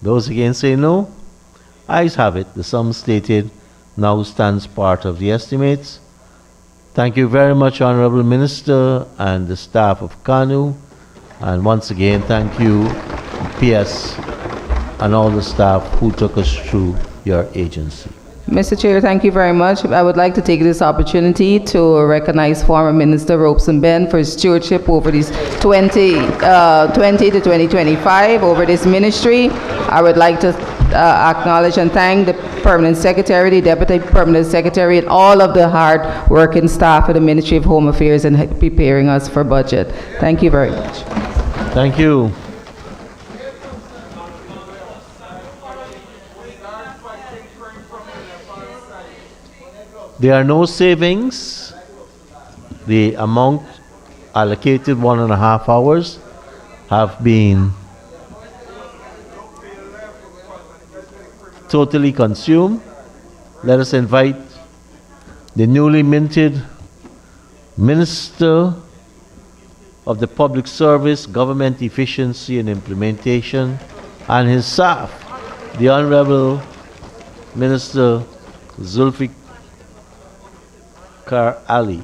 Those against say no. Ayes have it. The sum stated now stands part of the estimates. Thank you very much, Honorable Minister and the staff of KANU. And once again, thank you, PS, and all the staff who took us through your agency. Mr. Chair, thank you very much. I would like to take this opportunity to recognize former Minister Robeson Ben for his stewardship over these 2020 to 2025 over this ministry. I would like to acknowledge and thank the Permanent Secretary, the Deputy Permanent Secretary, and all of the hard-working staff of the Ministry of Home Affairs in preparing us for budget. Thank you very much. Thank you. There are no savings. The amount allocated 1.5 hours have been totally consumed. Let us invite the newly minted Minister of the Public Service, Government Efficiency and Implementation, and his staff, the Honorable Minister Zulfikar Ali.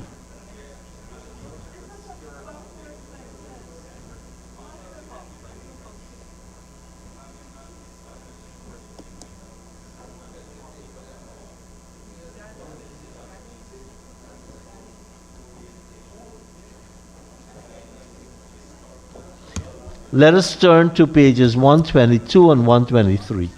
Let us turn to pages 122 and 123.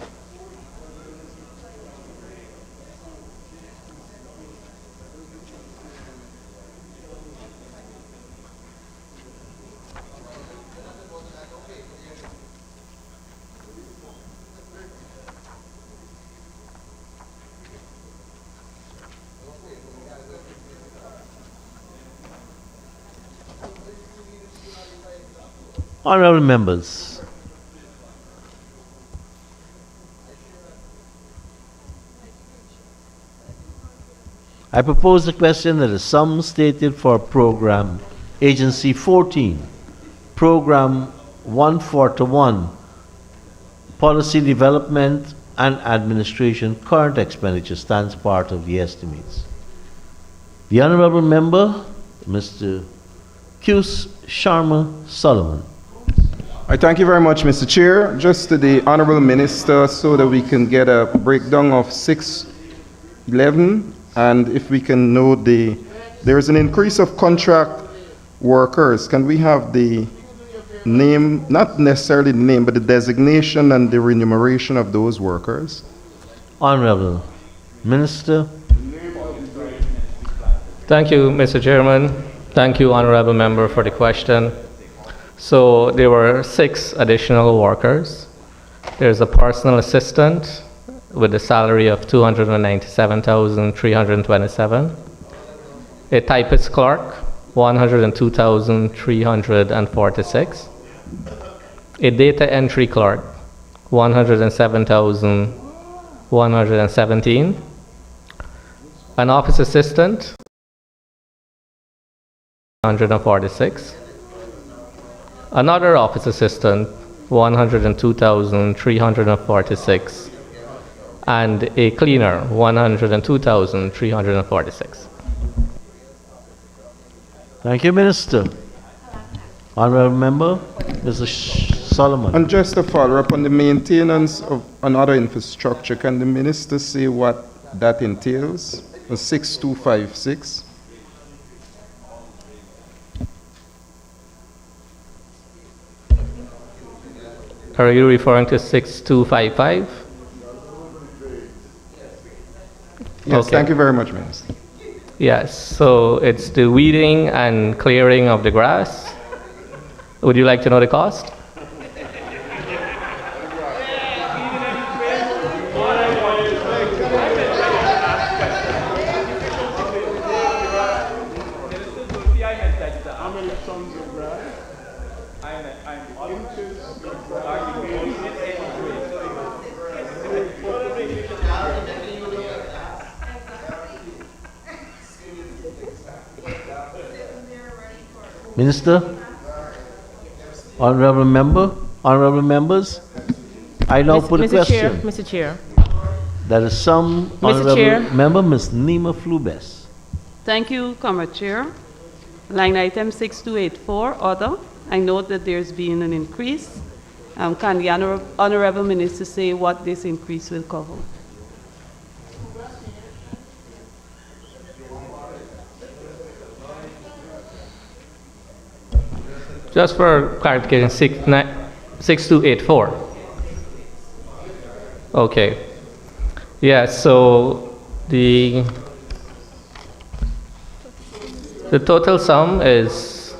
Honorable members, I propose the question that the sum stated for Program Agency 14, Program 141, Policy Development and Administration current expenditure stands part of the estimates. The Honorable Member, Mr. Q. Sharma Solomon. I thank you very much, Mr. Chair. Just to the Honorable Minister, so that we can get a breakdown of 611, and if we can know there is an increase of contract workers. Can we have the name, not necessarily the name, but the designation and the remuneration of those workers? Honorable Minister. Thank you, Mr. Chairman. Thank you, Honorable Member, for the question. So there were 6 additional workers. There's a personal assistant with a salary of $297,327. A typist clerk, $102,346. A data entry clerk, $107,117. An office assistant, $146. Another office assistant, $102,346, and a cleaner, $102,346. Thank you, Minister. Honorable Member, Mr. Solomon. And just to follow up on the maintenance of another infrastructure, can the Minister say what that entails? 6256. Are you referring to 6255? Yes, Okay. thank you very much, Minister. Yes, so it's the weeding and clearing of the grass. Would you like to know the cost? Minister, honorable member, honorable members. I now put a Mr. Chair, question. Mr. Chair. There is some Mr. Chair. honorable member, Ms. Nima Flubes. Thank you, Comrade Chair. Line item 6284, order. I note that there's been an increase. Can the Honorable Minister say what this increase will cover? Just for clarification, 6284. Okay. Yeah, so the total sum is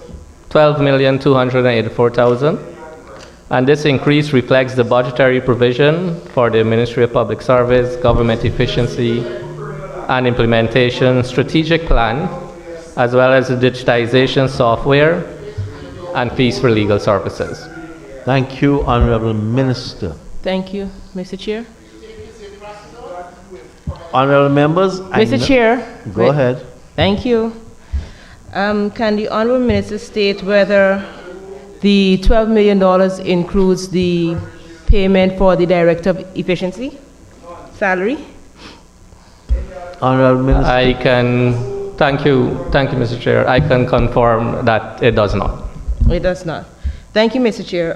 12,284,000, and this increase reflects the budgetary provision for the Ministry of Public Service, Government Efficiency and Implementation Strategic Plan, as well as the digitization software and fees for legal services. Thank you, Honorable Minister. Thank you, Mr. Chair. Honorable members, Mr. Chair. Go wait. ahead. Thank you. Can the Honorable Minister state whether the $12 million includes the payment for the Director of Efficiency salary? Honorable Minister. I can, thank you, Mr. Chair. I can confirm that it does not. It does not. Thank you, Mr. Chair.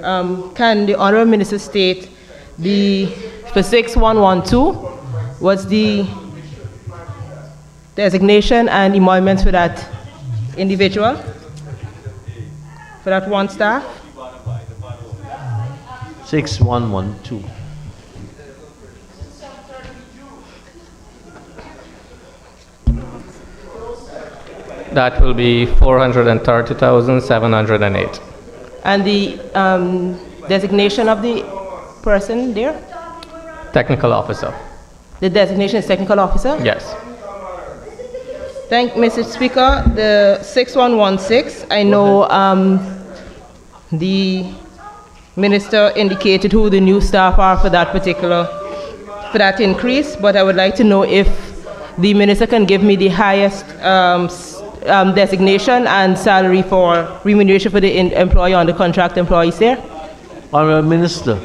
Can the Honorable Minister state for 6112, what's the designation and emoluments for that individual? For that one staff? 6112. That will be 430,708. And the designation of the person there? Technical officer. The designation is technical officer? Yes. Thank Mr. Speaker. The 6116, I know the minister indicated who the new staff are for that increase, but I would like to know if the minister can give me the highest designation and salary for remuneration for the employee on the contract employees there. Honorable Minister,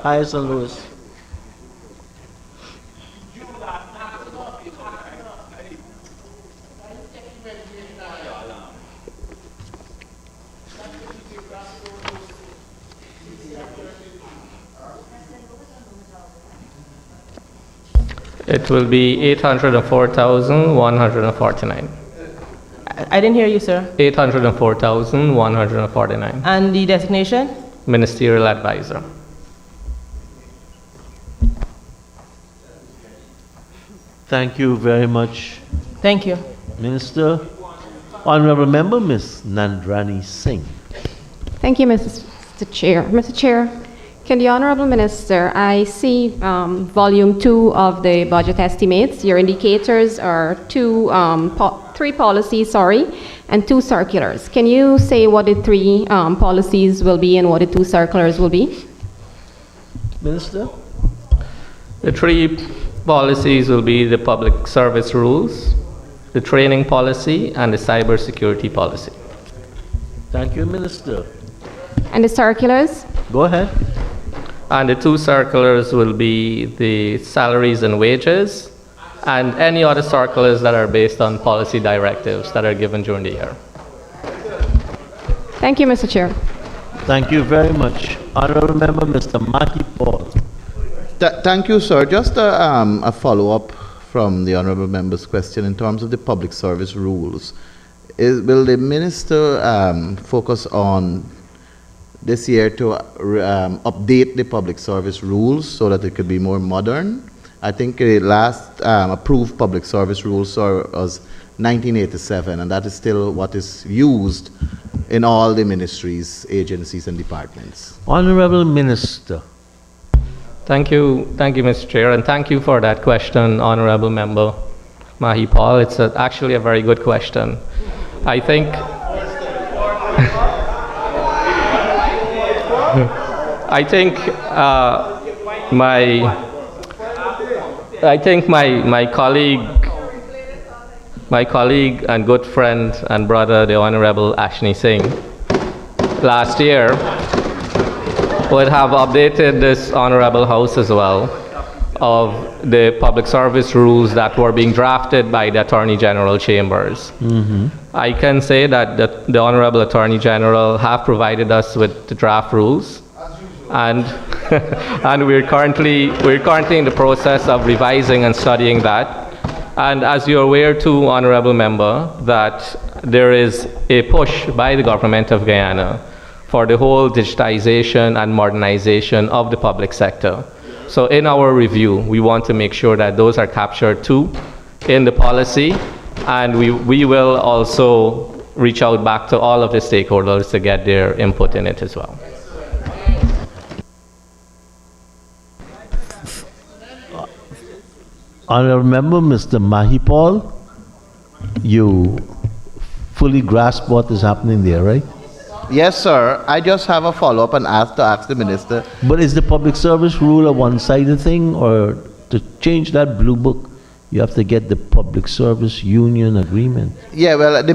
highest and lowest. It will be 804,149. I didn't hear you, sir. 804,149. And the designation? Ministerial advisor. Thank you very much, Thank you. Minister. Honorable member, Ms. Nandrani Singh. Thank you, Mr. Chair. Mr. Chair, can the Honorable Minister, I see volume 2 of the budget estimates. Your indicators are three policies, and 2 circulars. Can you say what the 3 policies will be and what the 2 circulars will be? Minister? The 3 policies will be the public service rules, the training policy, and the cybersecurity policy. Thank you, Minister. And the circulars? Go ahead. And the 2 circulars will be the salaries and wages, and any other circulars that are based on policy directives that are given during the year. Thank you, Mr. Chair. Thank you very much. Honorable member, Mr. Mahi Paul. Thank you, sir. Just a follow-up from the honourable member's question in terms of the public service rules. Will the minister focus on this year to update the public service rules so that it could be more modern? I think the last approved public service rules was 1987, and that is still what is used in all the ministries, agencies, and departments. Honorable Minister. Thank you, Mr. Chair, and thank you for that question, Honorable Member Mahi Paul. It's actually a very good question. I think my colleague and good friend and brother, the Honorable Ashni Singh, last year would have updated this honorable house as well of the public service rules that were being drafted by the Attorney General Chambers. I can say that the Honorable Attorney General have provided us with the draft rules, and and we're currently in the process of revising and studying that. And as you're aware too, Honorable Member, that there is a push by the government of Guyana for the whole digitization and modernization of the public sector. So in our review, we want to make sure that those are captured too in the policy, and we will also reach out back to all of the stakeholders to get their input in it as well. Honorable Member, Mr. Mahipal, you fully grasp what is happening there, right? Yes, sir. I just have a follow-up and ask the minister. But is the public service rule a one-sided thing, or to change that blue book, you have to get the public service union agreement? Yeah, well, the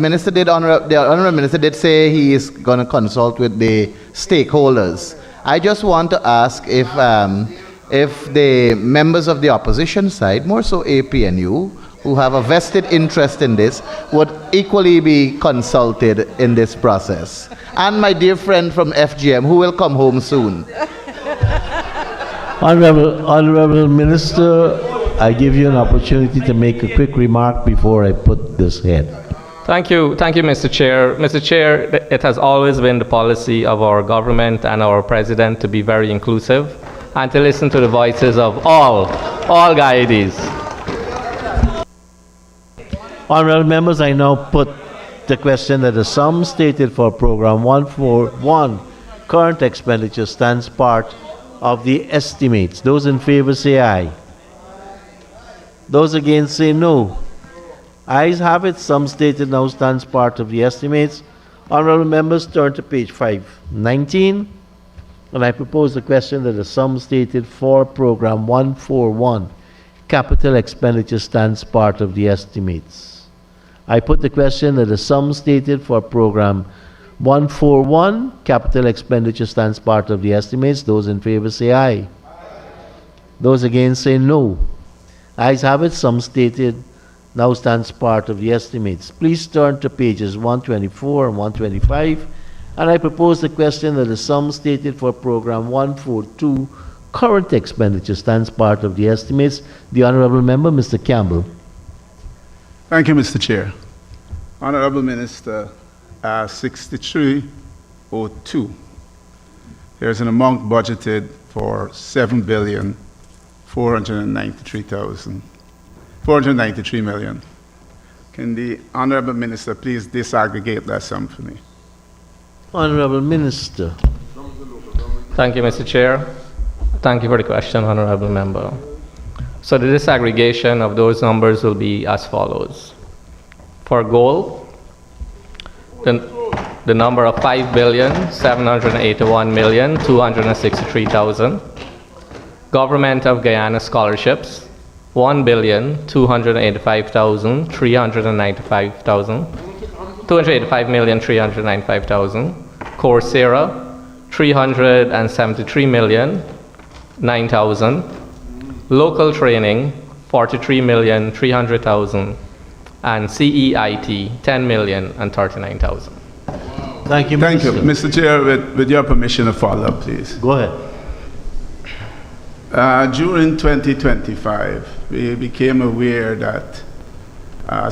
honorable minister did say he is going to consult with the stakeholders. I just want to ask if the members of the opposition side, more so APNU, who have a vested interest in this, would equally be consulted in this process. And my dear friend from FGM, who will come home soon. Honorable Minister, I give you an opportunity to make a quick remark before I put this head. Thank you, Mr. Chair. Mr. Chair, it has always been the policy of our government and our president to be very inclusive and to listen to the voices of all Gaiadis. Honorable members, I now put the question that the sum stated for Program 141, current expenditure, stands part of the estimates. Those in favor say aye. Those against say no. Ayes have it. Sum stated now stands part of the estimates. Honorable members, turn to page 519, and I propose the question that the sum stated for Program 141, capital expenditure, stands part of the estimates. I put the question that the sum stated for Program 141, capital expenditure, stands part of the estimates. Those in favor say aye. Those against say no. Ayes have it. Sum stated now stands part of the estimates. Please turn to pages 124 and 125, and I propose the question that the sum stated for Program 142, current expenditure, stands part of the estimates. The Honorable Member, Mr. Campbell. Thank you, Mr. Chair. Honorable Minister, 6302, there's an amount budgeted for 493 million. Can the Honorable Minister please disaggregate that sum for me? Honorable Minister. Thank you, Mr. Chair. Thank you for the question, Honorable Member. So the disaggregation of those numbers will be as follows. For gold, the number of 5,781,263,000. Government of Guyana scholarships, 285,395,000. Coursera, 373,009,000. Local training, 43,300,000, and CEIT, 10,039,000. Thank you, Thank Minister. you. Mr. Chair, with your permission to follow up, please. Go ahead. During 2025, we became aware that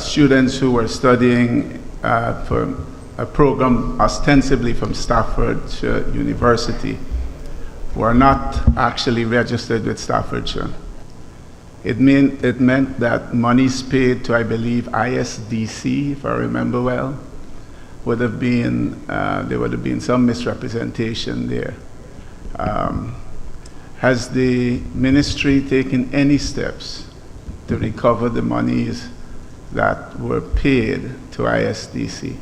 students who were studying for a program ostensibly from Staffordshire University were not actually registered with Staffordshire. It meant that monies paid to, I believe, ISDC, if I remember well, would have been, there would have been some misrepresentation there. Has the ministry taken any steps to recover the monies that were paid to ISDC?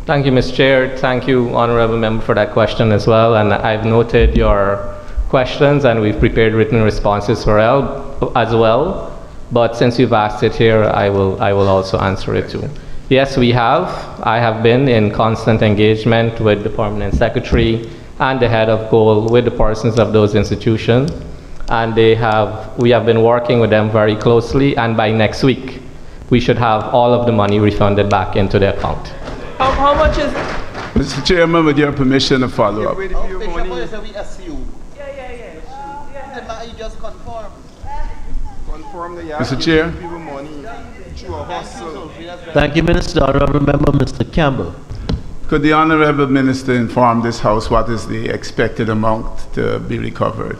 Thank you, Mr. Chair. Thank you, Honorable Member, for that question as well. And I've noted your questions, and we've prepared written responses for as well. But since you've asked it here, I will also answer it too. Yes, we have. I have been in constant engagement with the permanent secretary and the head of goal with the persons of those institutions. And we have been working with them very closely, and by next week, we should have all of the money refunded back into their account. How much is? Mr. Chairman, with your permission, a follow-up. we assume. You just confirm. Confirm the Mr. Chair. people money through a hustle. Thank you, Minister. Honorable Member, Mr. Campbell. Could the Honorable Minister inform this House what is the expected amount to be recovered?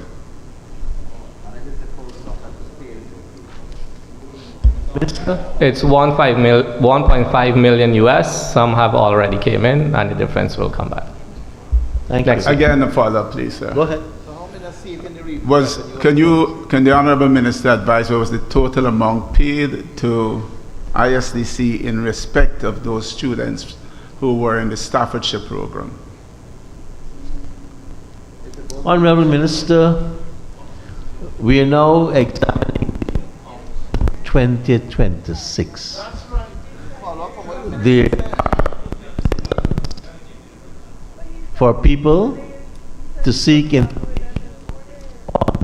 Minister? It's 1.5 million US. Some have already came in, and the difference will come back. Thank you. Again, a follow-up, please, sir. Go ahead. Can the Honorable Minister advise what was the total amount paid to ISDC in respect of those students who were in the Staffordshire program? Honorable Minister, we are now examining 2026. For people to seek information on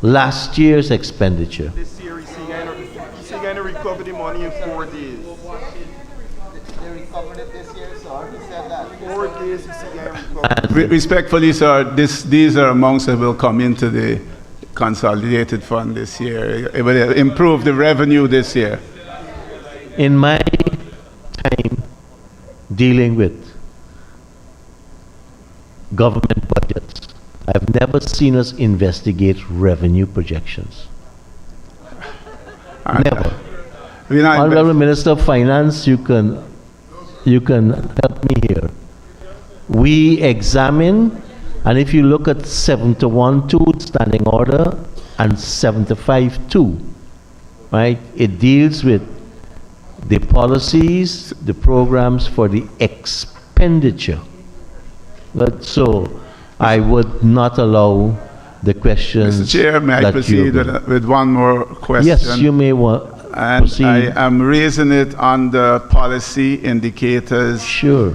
last year's expenditure. This year, he's going to recover the money in 4 days. They recovered it this year, sir. He said that. 4 days, he's going to recover. Respectfully, sir, these are amounts that will come into the consolidated fund this year. It will improve the revenue this year. In my time dealing with government budgets, I've never seen us investigate revenue projections. Never. Honorable Minister of Finance, you can help me here. We examine, and if you look at 71.2 standing order and 75.2, right, it deals with the policies, the programs for the expenditure. But so I would not allow the questions. Mr. Chair, may I that proceed with one more question? Yes, you may And proceed. I am raising it on the policy indicators. Sure.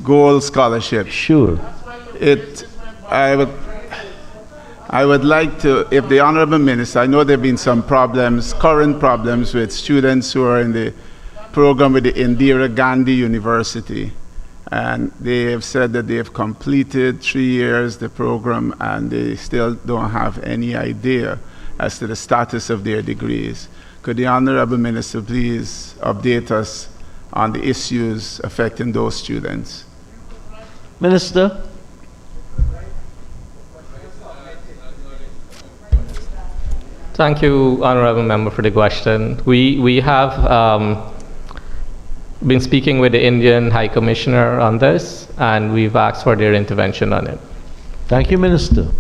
Gold scholarship. Sure. I would like to, if the Honorable Minister, I know there have been some problems, current problems with students who are in the program with the Indira Gandhi University. And they have said that they have completed 3 years the program and they still don't have any idea as to the status of their degrees. Could the Honorable Minister please update us on the issues affecting those students? Minister? Thank you, Honorable Member, for the question. We have been speaking with the Indian High Commissioner on this, and we've asked for their intervention on it. Thank you, Minister.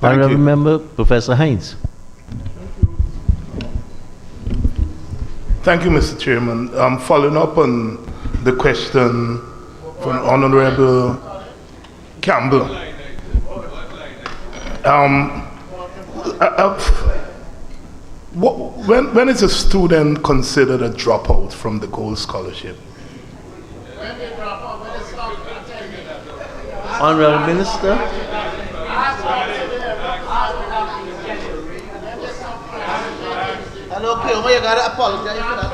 Honorable Member, Professor Hines. Thank you, Mr. Chairman. Following up on the question from Honorable Campbell. When is a student considered a dropout from the Gold Scholarship? Honorable Minister. Hello, Kilmer, you gotta apologize for that,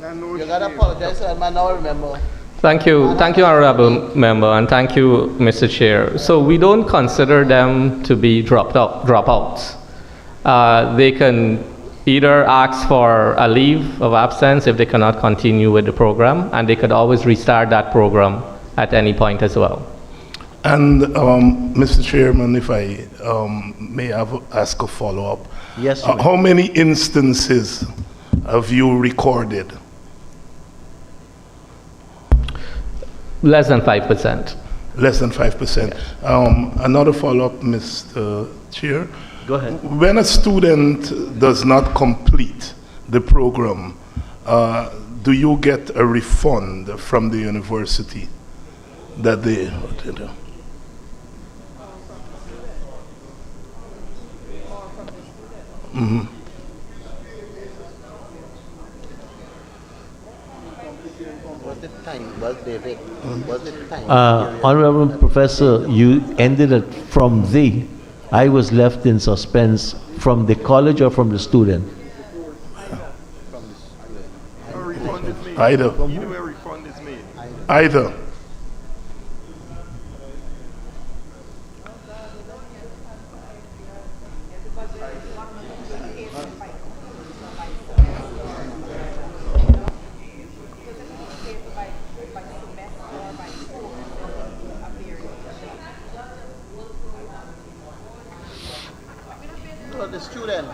man. You gotta apologize for that, man. Now I remember. Thank you, Honorable Member, and thank you, Mr. Chair. So we don't consider them to be dropouts. They can either ask for a leave of absence if they cannot continue with the program, and they could always restart that program at any point as well. And Mr. Chairman, if I may ask a follow-up. Yes, how many instances have you recorded? Less than 5%. Less than 5%. Another follow-up, Mr. Chair. Go ahead. When a student does not complete the program, do you get a refund from the university that they... Honorable Professor, you ended it from the. I was left in suspense from the college or from the student. Either. Either.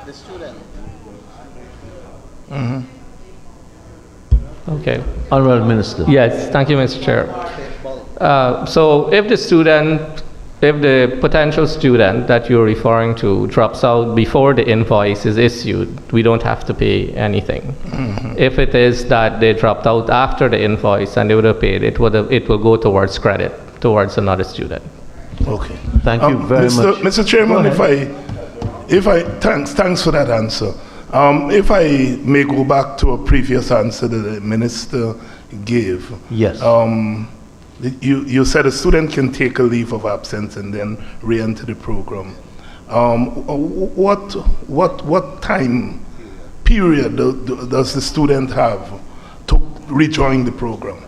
The student. Okay. Honorable Minister. Yes, thank you, Mr. Chair. So if the potential student that you're referring to drops out before the invoice is issued, we don't have to pay anything. If it is that they dropped out after the invoice and they would have paid, it will go towards credit, towards another student. Okay. Thank you very much. Mr. Chairman, thanks for that answer. If I may go back to a previous answer that the minister gave. Yes. You said a student can take a leave of absence and then re-enter the program. What time period does the student have to rejoin the program?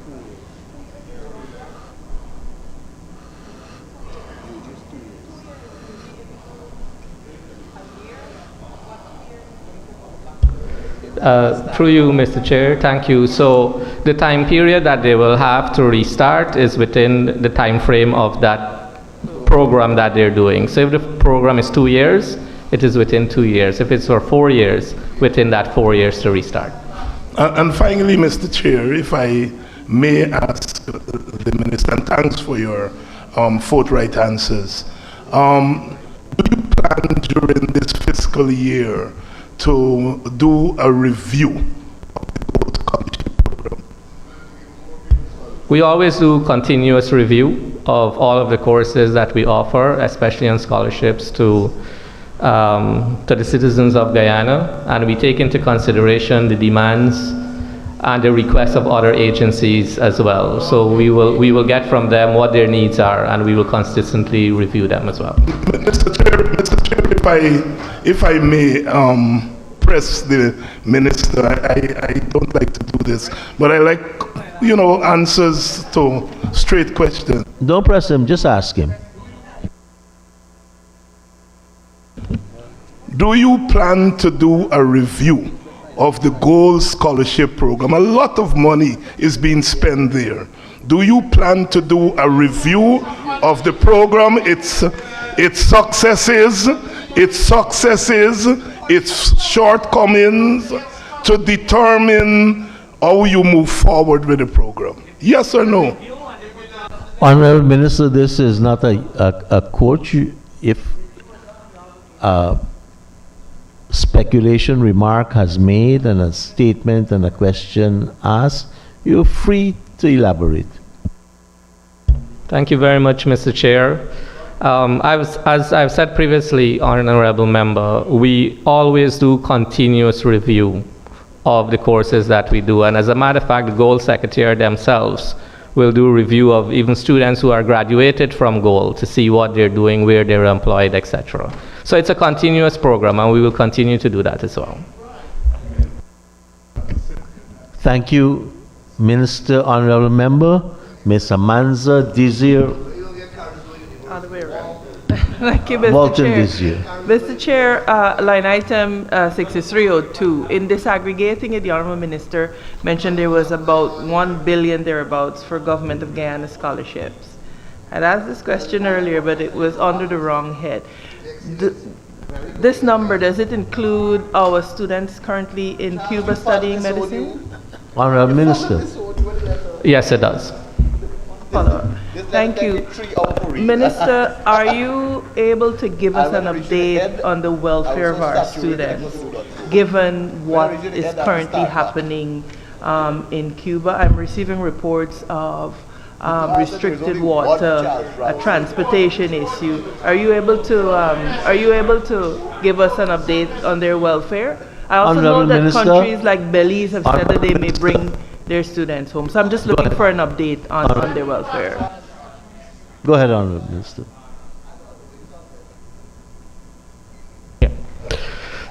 Through you, Mr. Chair, thank you. So the time period that they will have to restart is within the time frame of that program that they're doing. So if the program is 2 years, it is within 2 years. If it's for 4 years, within that 4 years to restart. And finally, Mr. Chair, if I may ask the minister, and thanks for your forthright answers. Do you plan during this fiscal year to do a review of the Gold Scholarship Program? We always do continuous review of all of the courses that we offer, especially on scholarships to the citizens of Guyana, and we take into consideration the demands and the requests of other agencies as well. So we will get from them what their needs are, and we will consistently review them as well. Mr. Chair, if I may press the minister, I don't like to do this, but I like, answers to straight questions. Don't press him, just ask him. Do you plan to do a review of the Gold Scholarship Program? A lot of money is being spent there. Do you plan to do a review of the program, its successes, its shortcomings, to determine how you move forward with the program? Yes or no? Honorable Minister, this is not a court. If speculation remark has made and a statement and a question asked, you're free to elaborate. Thank you very much, Mr. Chair. As I've said previously, Honorable Member, we always do continuous review of the courses that we do. And as a matter of fact, the Gold Secretary themselves will do review of even students who are graduated from Gold to see what they're doing, where they're employed, etc. So it's a continuous program, and we will continue to do that as well. Thank you, Minister, Honorable Member. Ms. Amanza Desir. Other way around. Thank you, Mr. Walton Chair. Desir. Mr. Chair, line item 6302. In disaggregating it, the Honourable Minister mentioned there was about $1 billion thereabouts for Government of Guyana scholarships. I'd asked this question earlier, but it was under the wrong head. This number, does it include our students currently in Cuba studying medicine? Honorable Minister. Yes, it does. Follow-up. Thank you. Minister, are you able to give us an update on the welfare of our students, given what is currently happening in Cuba? I'm receiving reports of restricted water, a transportation issue. Are you able to give us an update on their welfare? I also know that countries like Belize have said that they may bring their students home. So I'm just looking for an update on their welfare. Go ahead, Honorable Minister.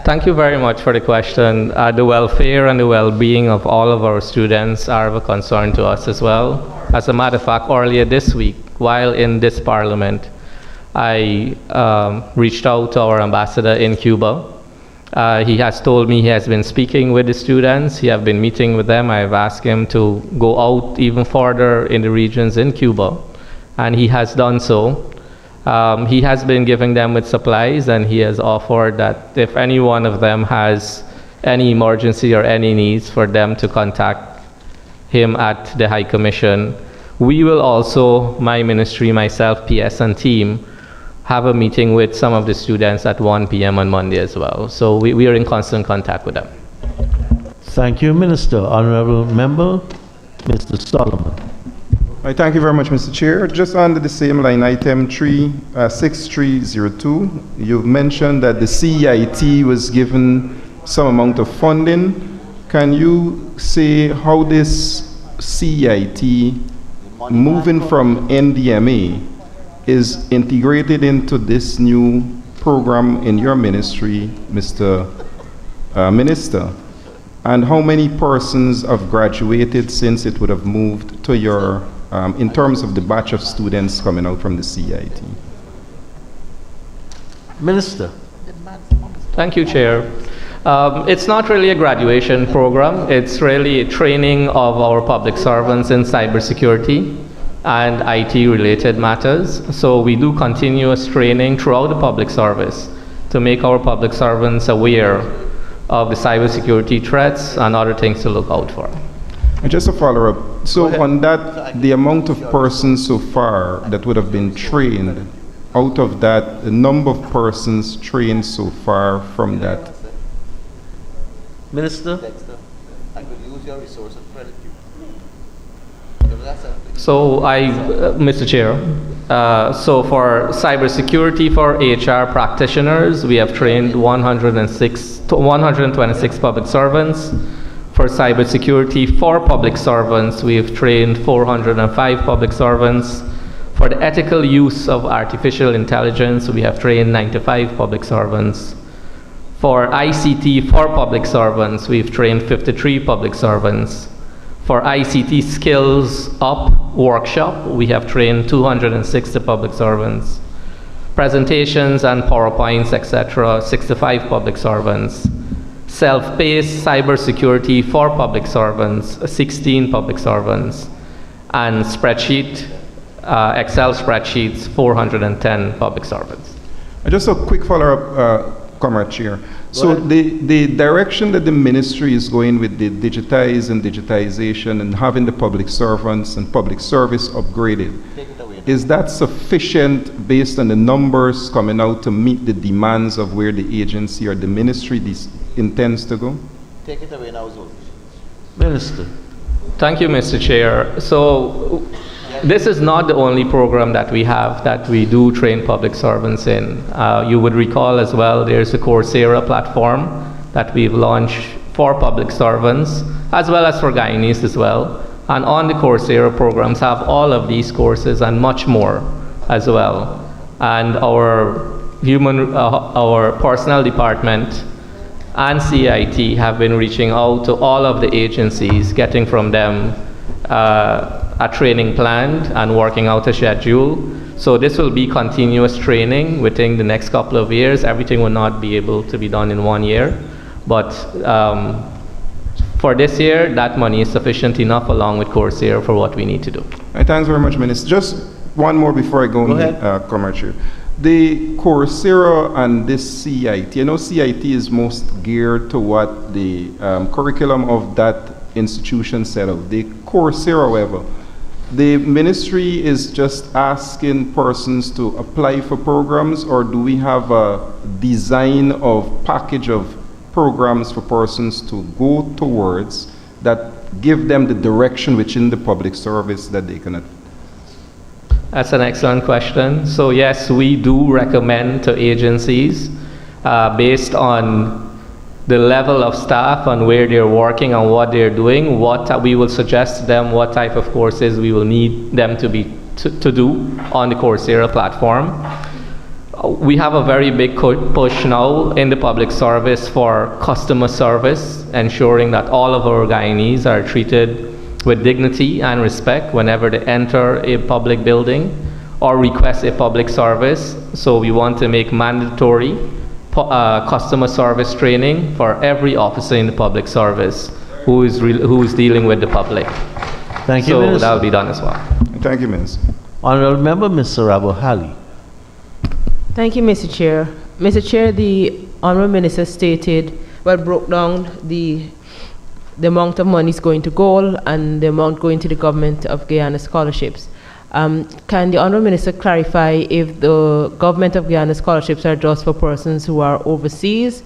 Thank you very much for the question. The welfare and the well-being of all of our students are of a concern to us as well. As a matter of fact, earlier this week, while in this parliament, I reached out to our ambassador in Cuba. He has told me he has been speaking with the students. He has been meeting with them. I've asked him to go out even further in the regions in Cuba, and he has done so. He has been giving them with supplies, and he has offered that if any one of them has any emergency or any needs, for them to contact him at the High Commission. We will also, my ministry, myself, PS and team, have a meeting with some of the students at 1 p.m. on Monday as well. So we are in constant contact with them. Thank you, Minister. Honorable Member, Mr. Solomon. Thank you very much, Mr. Chair. Just under the same line, item 6302, you've mentioned that the CEIT was given some amount of funding. Can you say how this CEIT, moving from NDMA, is integrated into this new program in your ministry, Mr. Minister? And how many persons have graduated since it would have moved to your in terms of the batch of students coming out from the CIT? Minister. Thank you, Chair. It's not really a graduation program. It's really a training of our public servants in cybersecurity and IT-related matters. So we do continuous training throughout the public service to make our public servants aware of the cybersecurity threats and other things to look out for. And just a follow-up. So on that, the amount of persons so far that would have been trained, out of that, the number of persons trained so far from that? Minister. I could use your resource of credit. So Mr. Chair, so for cybersecurity for HR practitioners, we have trained 126 public servants. For cybersecurity for public servants, we have trained 405 public servants. For the ethical use of artificial intelligence, we have trained 95 public servants. For ICT for public servants, we've trained 53 public servants. For ICT Skills Up workshop, we have trained 260 public servants. Presentations and PowerPoints, etc., 65 public servants. Self-paced cybersecurity for public servants, 16 public servants. And spreadsheet, Excel spreadsheets, 410 public servants. Just a quick follow-up, Comrade Chair. So the direction that the ministry is going with the digitize and digitization and having the public servants and public service upgraded, is that sufficient based on the numbers coming out to meet the demands of where the agency or the ministry intends to go? Take it away now, Zul. Minister. Thank you, Mr. Chair. So this is not the only program that we have that we do train public servants in. You would recall as well, there's a Coursera platform that we've launched for public servants, as well as for Guyanese as well. And on the Coursera programs have all of these courses and much more as well. And our personnel department and CIT have been reaching out to all of the agencies, getting from them a training plan and working out a schedule. So this will be continuous training within the next couple of years. Everything will not be able to be done in 1 year, but for this year, that money is sufficient enough along with Coursera for what we need to do. Thanks very much, Minister. Just one more before I go ahead. Comrade Chair. The Coursera and this CIT, I know CIT is most geared to what the curriculum of that institution set out. The Coursera, however, the ministry is just asking persons to apply for programs, or do we have a design of package of programs for persons to go towards that give them the direction within the public service that they can? That's an excellent question. So yes, we do recommend to agencies based on the level of staff and where they're working and what they're doing, what we will suggest to them, what type of courses we will need them to do on the Coursera platform. We have a very big push now in the public service for customer service, ensuring that all of our Guyanese are treated with dignity and respect whenever they enter a public building or request a public service. So we want to make mandatory customer service training for every officer in the public service who is dealing with the public. Thank you, So Minister. that will be done as well. Thank you, Minister. Honorable Member, Mr. Rabohali. Thank you, Mr. Chair. Mr. Chair, the Honourable Minister stated, broke down the amount of money is going to GOAL and the amount going to the Government of Guyana scholarships. Can the Honourable Minister clarify if the Government of Guyana scholarships are just for persons who are overseas?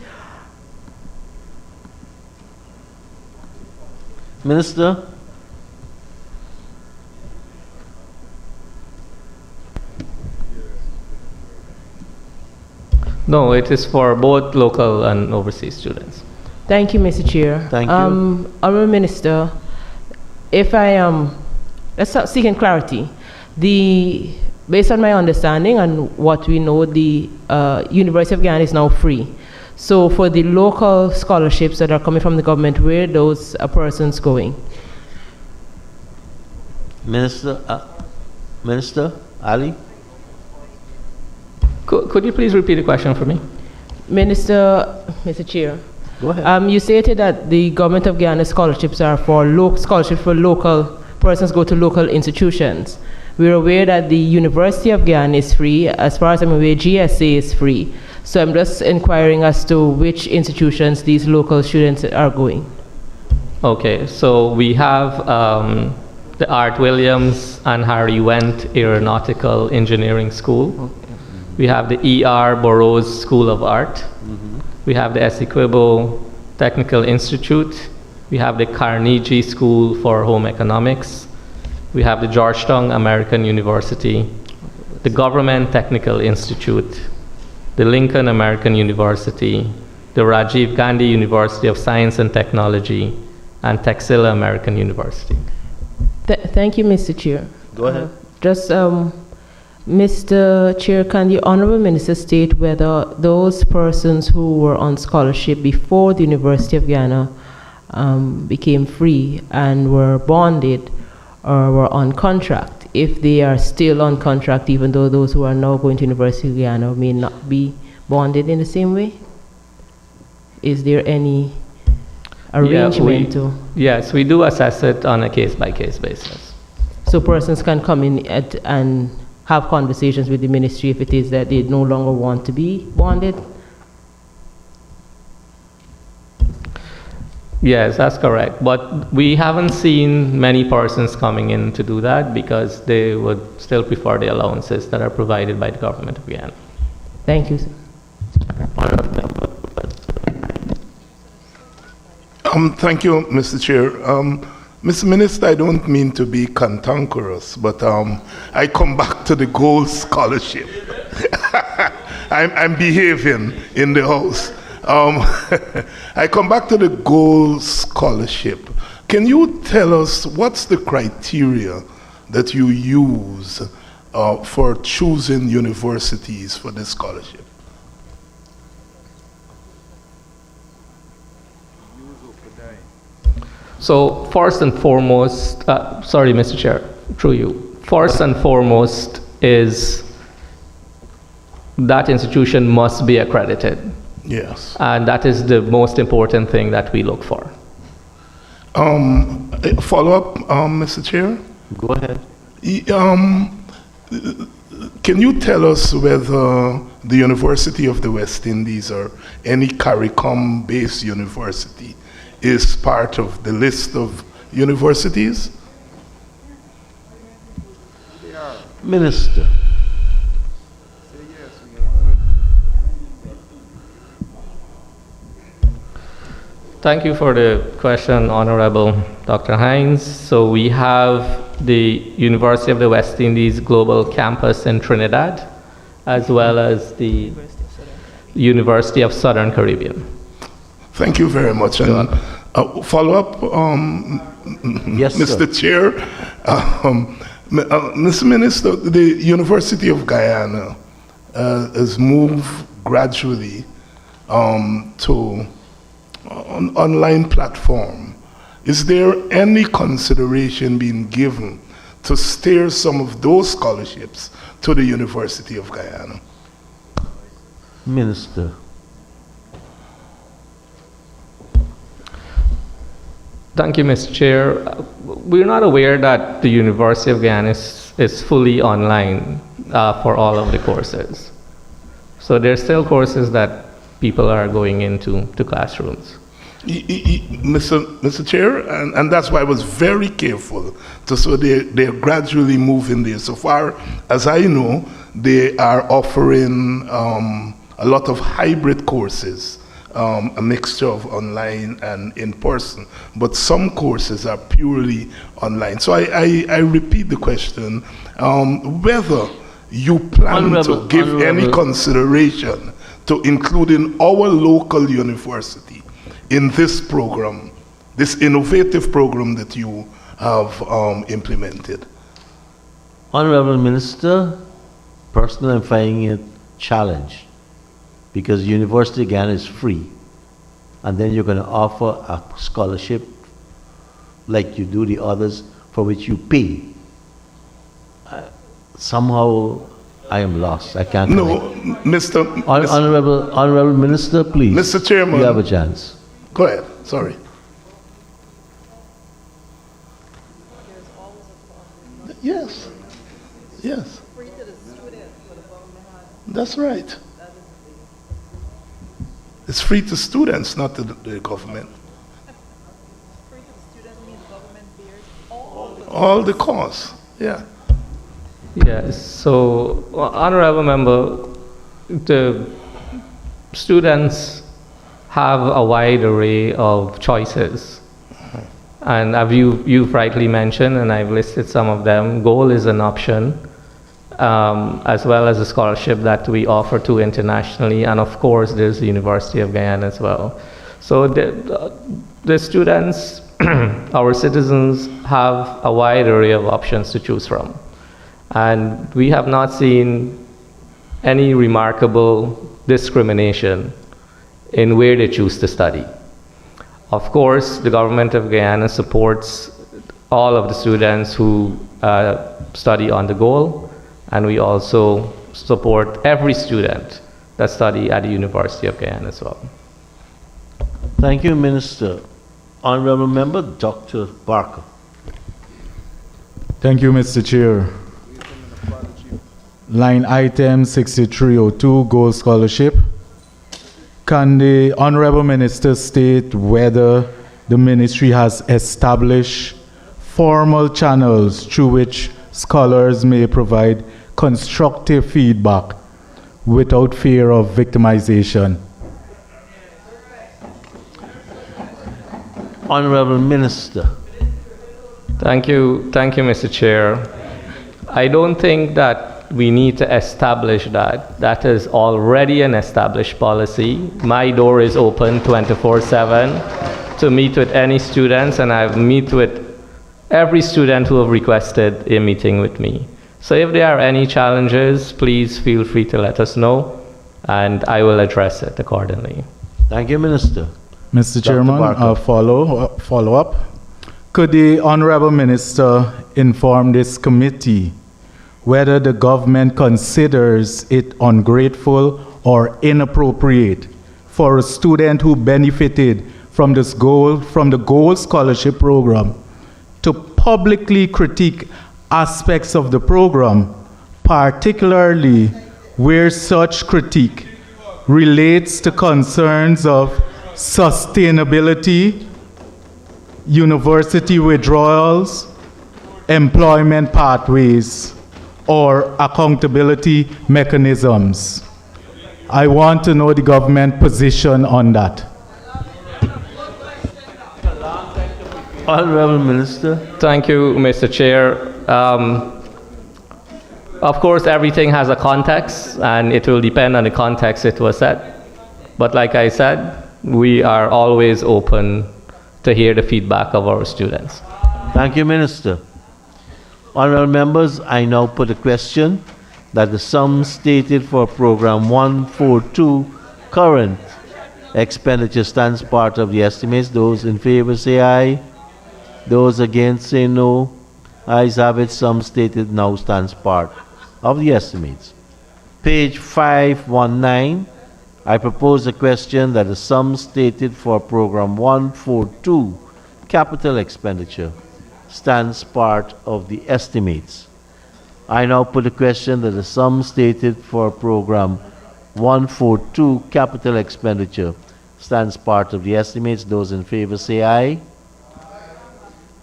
Minister? No, it is for both local and overseas students. Thank you, Mr. Chair. Thank you. Honourable Minister, if I am, let's start seeking clarity. Based on my understanding and what we know, the University of Guyana is now free. So for the local scholarships that are coming from the government, where are those persons going? Minister Ali? Could you please repeat the question for me? Mr. Chair. Go ahead. You stated that the Government of Guyana scholarships are for scholarships for local persons go to local institutions. We're aware that the University of Guyana is free. As far as I'm aware, GSA is free. So I'm just inquiring as to which institutions these local students are going. Okay, so we have the Art Williams and Harry Wendt Aeronautical Engineering School. We have the E.R. Burroughs School of Art. We have the Essequibo Technical Institute. We have the Carnegie School for Home Economics. We have the Georgetown American University, the Government Technical Institute, the Lincoln American University, the Rajiv Gandhi University of Science and Technology, and Texila American University. Thank you, Mr. Chair. Go ahead. Mr. Chair, can the Honourable Minister state whether those persons who were on scholarship before the University of Guyana became free and were bonded or were on contract, if they are still on contract, even though those who are now going to University of Guyana may not be bonded in the same way? Is there any arrangement to? Yes, we do assess it on a case-by-case basis. So persons can come in and have conversations with the ministry if it is that they no longer want to be bonded? Yes, that's correct. But we haven't seen many persons coming in to do that because they would still prefer the allowances that are provided by the government of Guyana. Thank you, sir. Thank you, Mr. Chair. Mr. Minister, I don't mean to be cantankerous, but I come back to the GOAL scholarship. I'm behaving in the house. I come back to the GOAL scholarship. Can you tell us what's the criteria that you use for choosing universities for this scholarship? So first and foremost, sorry, Mr. Chair, through you. First and foremost is that institution must be accredited. Yes. And that is the most important thing that we look for. Follow up, Mr. Chair? Go ahead. Can you tell us whether the University of the West Indies or any CARICOM-based university is part of the list of universities? Minister. Thank you for the question, Honorable Dr. Hines. So we have the University of the West Indies Global Campus in Trinidad, as well as the University of Southern Caribbean. Thank you very much. And follow up, Yes, sir. Mr. Chair. Mr. Minister, the University of Guyana has moved gradually to an online platform. Is there any consideration being given to steer some of those scholarships to the University of Guyana? Minister. Thank you, Mr. Chair. We're not aware that the University of Guyana is fully online for all of the courses. So there's still courses that people are going into classrooms. Mr. Chair, and that's why I was very careful so they're gradually moving there. So far as I know, they are offering a lot of hybrid courses, a mixture of online and in person, but some courses are purely online. So I repeat the question, whether you plan to give any consideration to including our local university in this program, this innovative program that you have implemented. Honorable Minister, personally I'm finding it challenge because University of Ghana is free, and then you're going to offer a scholarship like you do the others for which you pay. Somehow I am lost. I can't. No, Mr. Honorable Minister, please. Mr. Chairman. You have a chance. Go ahead. Sorry. Yes. Yes. That's right. It's free to students, not to the government. All the costs. Yeah. Yes, so honorable member, the students have a wide array of choices. And you've rightly mentioned, and I've listed some of them, Goal is an option, as well as a scholarship that we offer to internationally, and of course there's the University of Guyana as well. So the students, our citizens, have a wide array of options to choose from. And we have not seen any remarkable discrimination in where they choose to study. Of course, the government of Guyana supports all of the students who study on the Goal, and we also support every student that study at the University of Guyana as well. Thank you, Minister. Honorable Member, Dr. Barker. Thank you, Mr. Chair. Line item 6302, Gold Scholarship. Can the Honorable Minister state whether the ministry has established formal channels through which scholars may provide constructive feedback without fear of victimization? Honorable Minister. Thank you, Mr. Chair. I don't think that we need to establish that. That is already an established policy. My door is open 24/7 to meet with any students, and I meet with every student who have requested a meeting with me. So if there are any challenges, please feel free to let us know, and I will address it accordingly. Thank you, Minister. Mr. Chairman, follow up. Could the Honorable Minister inform this committee whether the government considers it ungrateful or inappropriate for a student who benefited from the Gold Scholarship Program to publicly critique aspects of the program, particularly where such critique relates to concerns of sustainability, university withdrawals, employment pathways, or accountability mechanisms? I want to know the government position on that. Honorable Minister. Thank you, Mr. Chair. Of course, everything has a context, and it will depend on the context it was set. But like I said, we are always open to hear the feedback of our students. Thank you, Minister. Honorable members, I now put a question that the sum stated for Program 142 current expenditure stands part of the estimates. Those in favor say aye. Those against say no. Ayes have it. Sum stated now stands part of the estimates. Page 519. I propose a question that the sum stated for Program 142 capital expenditure stands part of the estimates. I now put a question that the sum stated for Program 142 capital expenditure stands part of the estimates. Those in favor say aye.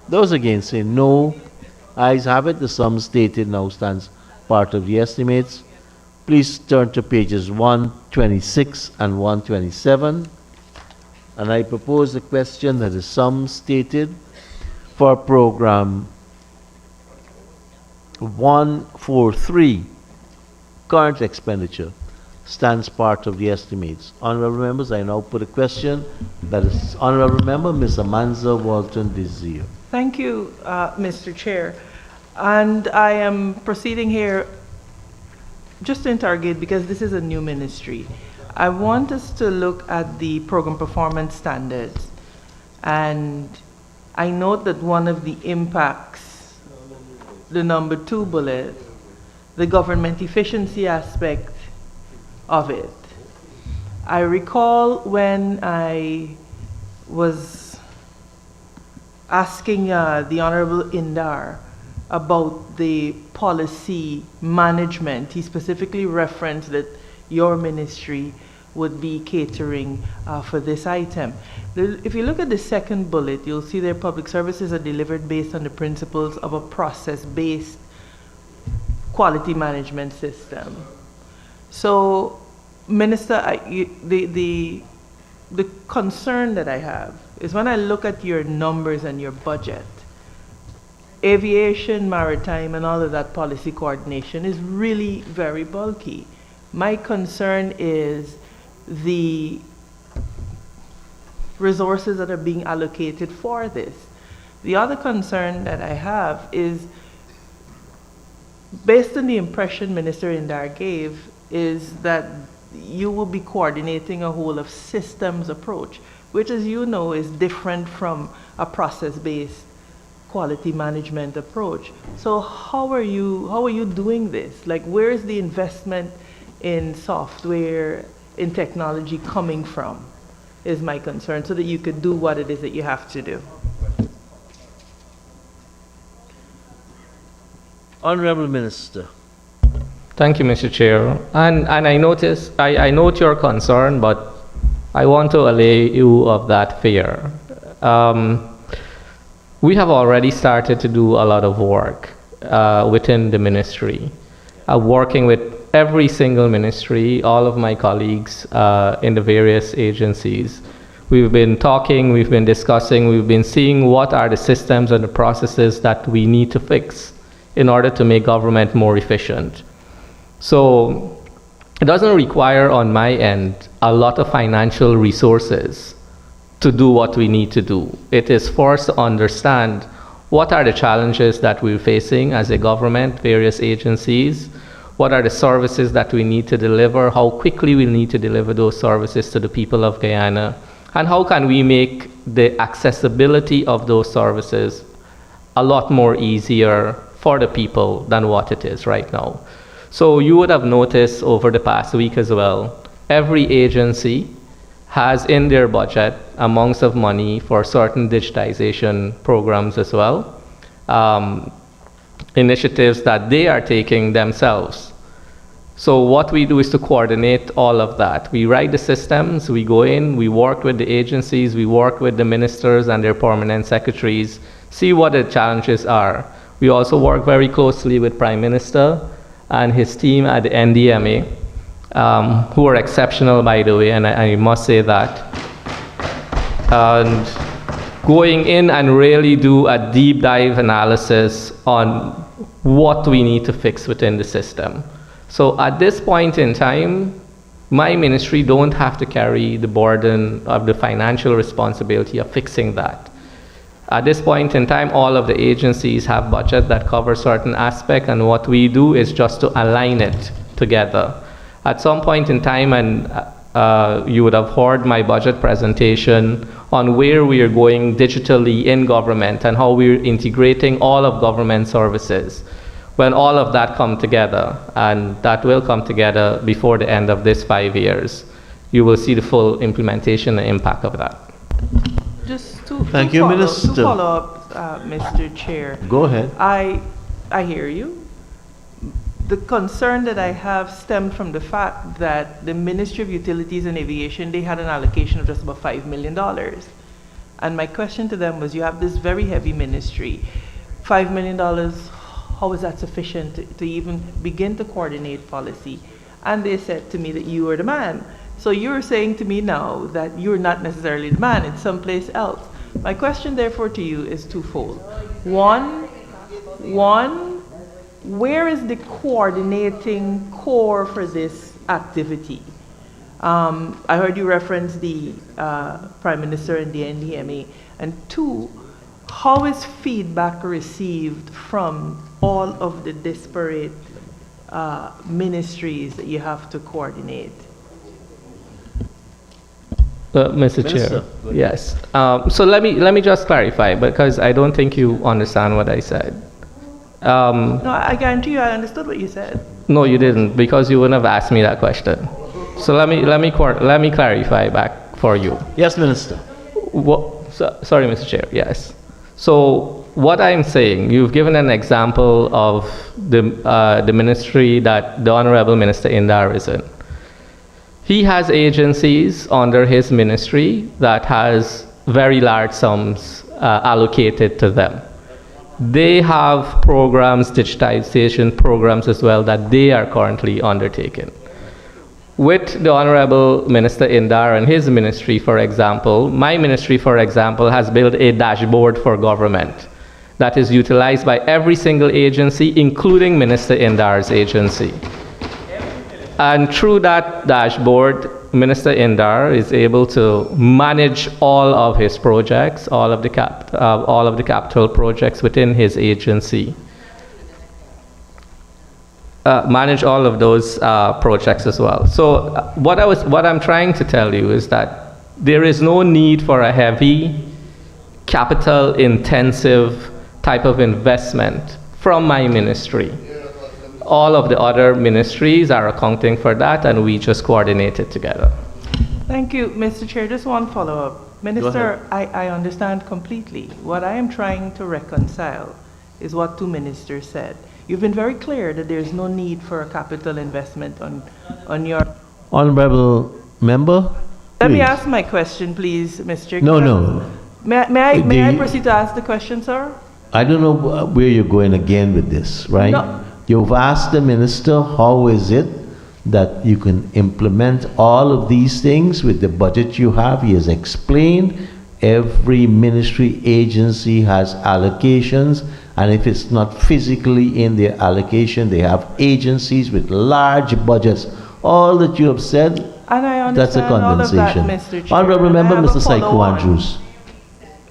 Those against say no. Ayes have it. The sum stated now stands part of the estimates. Please turn to pages 126 and 127. And I propose a question that the sum stated for Program 143 current expenditure stands part of the estimates. Honorable members, I now put a question that is Honorable Member Ms. Amanza Walton Desir. Thank you, Mr. Chair. And I am proceeding here just to interrogate, because this is a new ministry. I want us to look at the program performance standards. And I note that one of the impacts, the number 2 bullet, the government efficiency aspect of it. I recall when I was asking the Honorable Indar about the policy management, he specifically referenced that your ministry would be catering for this item. If you look at the second bullet, you'll see their public services are delivered based on the principles of a process-based quality management system. So, Minister, the concern that I have is when I look at your numbers and your budget, aviation, maritime, and all of that policy coordination is really very bulky. My concern is the resources that are being allocated for this. The other concern that I have is, based on the impression Minister Indar gave, is that you will be coordinating a whole of systems approach, which, as you know, is different from a process-based quality management approach. So how are you doing this? Like, where is the investment in software, in technology coming from, is my concern, so that you could do what it is that you have to do. Honorable Minister. Thank you, Mr. Chair. And I note your concern, but I want to allay you of that fear. We have already started to do a lot of work within the ministry, working with every single ministry, all of my colleagues in the various agencies. We've been talking, we've been discussing, we've been seeing what are the systems and the processes that we need to fix in order to make government more efficient. So it doesn't require on my end a lot of financial resources to do what we need to do. It is for us to understand what are the challenges that we're facing as a government, various agencies, what are the services that we need to deliver, how quickly we need to deliver those services to the people of Guyana, and how can we make the accessibility of those services a lot more easier for the people than what it is right now. So you would have noticed over the past week as well, every agency has in their budget amounts of money for certain digitization programs as well, initiatives that they are taking themselves. So what we do is to coordinate all of that. We write the systems, we go in, we work with the agencies, we work with the ministers and their permanent secretaries, see what the challenges are. We also work very closely with Prime Minister and his team at the NDMA, who are exceptional, by the way, and I must say that. And going in and really do a deep dive analysis on what we need to fix within the system. So at this point in time, My ministry don't have to carry the burden of the financial responsibility of fixing that. At this point in time, all of the agencies have budget that cover certain aspect, and what we do is just to align it together. At some point in time, and you would have heard my budget presentation on where we are going digitally in government and how we're integrating all of government services. When all of that come together, and that will come together before the end of this 5 years, you will see the full implementation and impact of that. Just to Thank you, Minister. To follow up, Mr. Chair. Go ahead. I hear you. The concern that I have stemmed from the fact that the Ministry of Utilities and Aviation, they had an allocation of just about $5 million. And my question to them was, you have this very heavy ministry, $5 million, how is that sufficient to even begin to coordinate policy? And they said to me that you were the man. So you're saying to me now that you're not necessarily the man, it's someplace else. My question therefore to you is twofold. One, where is the coordinating core for this activity? I heard you reference the Prime Minister and the NDMA. And two, how is feedback received from all of the disparate ministries that you have to coordinate? Mr. Chair, yes. So let me just clarify, because I don't think you understand what I said. No, I guarantee you I understood what you said. No, you didn't, because you wouldn't have asked me that question. So let me clarify back for you. Yes, Minister. Sorry, Mr. Chair. Yes. So what I'm saying, you've given an example of the ministry that the Honorable Minister Indar is in. He has agencies under his ministry that has very large sums allocated to them. They have programs, digitization programs as well, that they are currently undertaking. With the Honorable Minister Indar and his ministry, for example, my ministry, for example, has built a dashboard for government that is utilized by every single agency, including Minister Indar's agency. And through that dashboard, Minister Indar is able to manage all of his projects, all of the capital projects within his agency. Manage all of those projects as well. So what I'm trying to tell you is that there is no need for a heavy, capital-intensive type of investment from my ministry. All of the other ministries are accounting for that, and we just coordinate it together. Thank you, Mr. Chair. Just one follow-up. Minister, I understand completely. What I am trying to reconcile is what two ministers said. You've been very clear that there's no need for a capital investment on your... Honorable Member, Let me please. ask my question, please, Mr. No. May I proceed to ask the question, sir? I don't know where you're going again with this, right? No. You've asked the minister, how is it that you can implement all of these things with the budget you have? He has explained every ministry agency has allocations, and if it's not physically in their allocation, they have agencies with large budgets. All that you have said, And I that's a understand all of that, condensation. Mr. Chair. Honorable And I Member, have a Mr. Saiko follow-on. Andrews.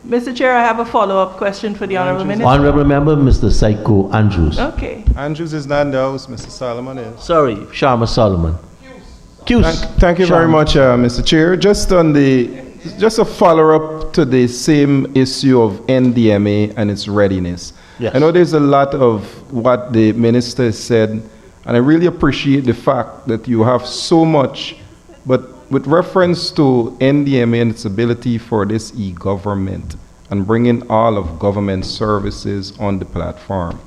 Mr. Chair, I have a follow-up question for the Honorable Minister. Honorable Member, Mr. Saiko Andrews. Okay. Andrews is not in the house, Mr. Solomon is. Sorry, Sharma Solomon. Thank you very much, Mr. Chair. Just a follow-up to the same issue of NDMA and its readiness. Yes. I know there's a lot of what the minister said, and I really appreciate the fact that you have so much, but with reference to NDMA and its ability for this e-government and bringing all of government services on the platform,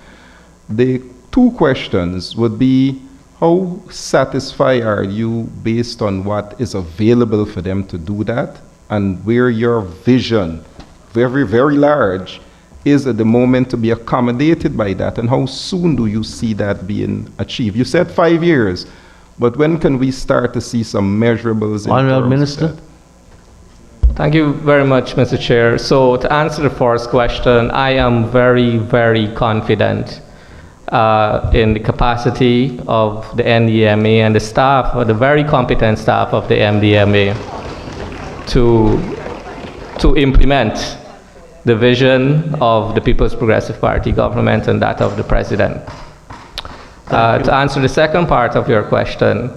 the two questions would be, how satisfied are you based on what is available for them to do that, and where your vision, very, very large, is at the moment to be accommodated by that, and how soon do you see that being achieved? You said 5 years, but when can we start to see some measurables? Honorable Minister. Thank you very much, Mr. Chair. So to answer the first question, I am very, very confident in the capacity of the NDMA and the staff, or the very competent staff of the MDMA, to implement the vision of the People's Progressive Party government and that of the President. To answer the second part of your question,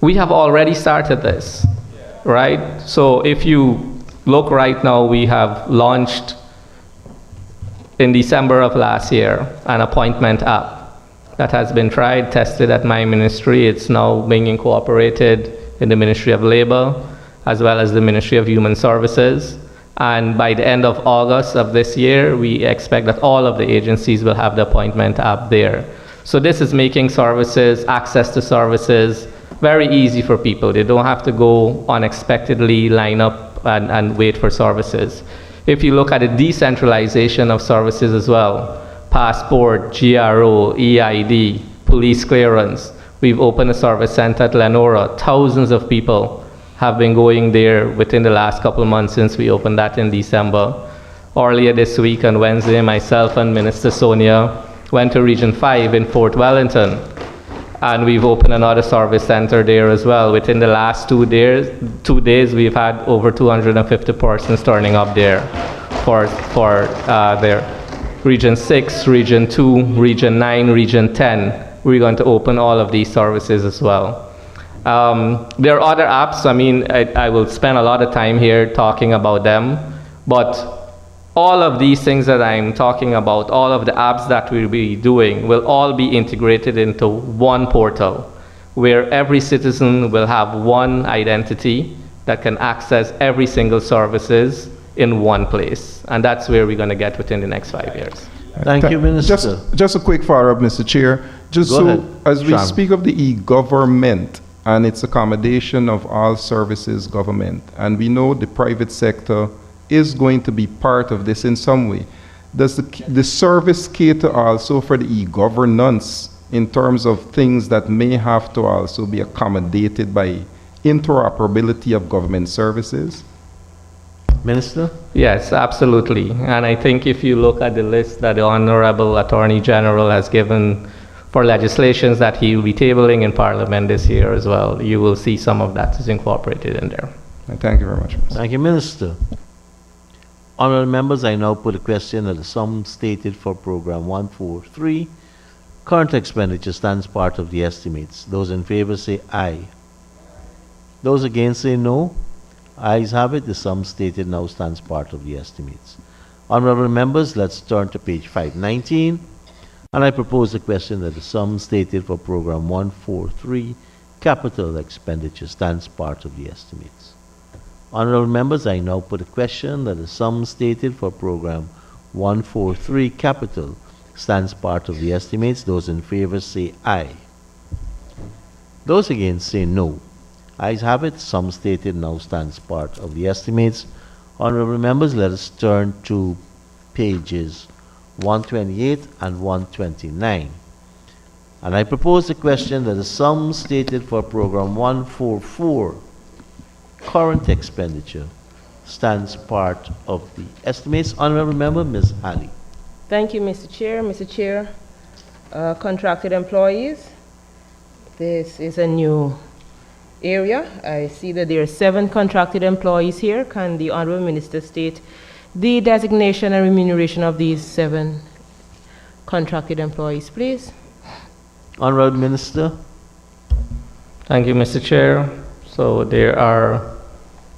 we have already started this, right? So if you look right now, we have launched in December of last year an appointment app that has been tried, tested at my ministry. It's now being incorporated in the Ministry of Labor as well as the Ministry of Human Services. And by the end of August of this year, we expect that all of the agencies will have the appointment app there. So this is making services, access to services, very easy for people. They don't have to go unexpectedly, line up and wait for services. If you look at the decentralization of services as well, passport, GRO, EID, police clearance, we've opened a service center at Lenora. Thousands of people have been going there within the last couple of months since we opened that in December. Earlier this week on Wednesday, myself and Minister Sonia went to Region 5 in Fort Wellington, and we've opened another service center there as well. Within the last 2 days, we've had over 250 persons turning up there for their Region 6, Region 2, Region 9, Region 10. We're going to open all of these services as well. There are other apps. I mean, I will spend a lot of time here talking about them, but all of these things that I'm talking about, all of the apps that we'll be doing, will all be integrated into one portal where every citizen will have one identity that can access every single services in one place. And that's where we're going to get within the next 5 years. Thank you, Minister. Just a quick follow-up, Mr. Chair. Just Go so, ahead, as we Sham. speak of the e-government and its accommodation of all services government, and we know the private sector is going to be part of this in some way, does the service cater also for the e-governance in terms of things that may have to also be accommodated by interoperability of government services? Minister? Yes, absolutely. And I think if you look at the list that the Honorable Attorney General has given for legislations that he will be tabling in Parliament this year as well, you will see some of that is incorporated in there. Thank you very much. Thank you, Minister. Honourable members, I now put a question that the sum stated for Program 143, current expenditure, stands part of the estimates. Those in favour say aye. Those against say no. Ayes have it. The sum stated now stands part of the estimates. Honourable members, let's turn to page 519, and I propose a question that the sum stated for Program 143, capital expenditure, stands part of the estimates. Honourable members, I now put a question that the sum stated for Program 143, capital, stands part of the estimates. Those in favour say aye. Those against say no. Ayes have it. Sum stated now stands part of the estimates. Honourable members, let us turn to pages 128 and 129. And I propose a question that the sum stated for Program 144, current expenditure, stands part of the estimates. Honourable member, Ms. Halley. Thank you, Mr. Chair. Mr. Chair, contracted employees. This is a new area. I see that there are 7 contracted employees here. Can the Honourable Minister state the designation and remuneration of these 7 contracted employees, please? Honourable Minister. Thank you, Mr. Chair. So there are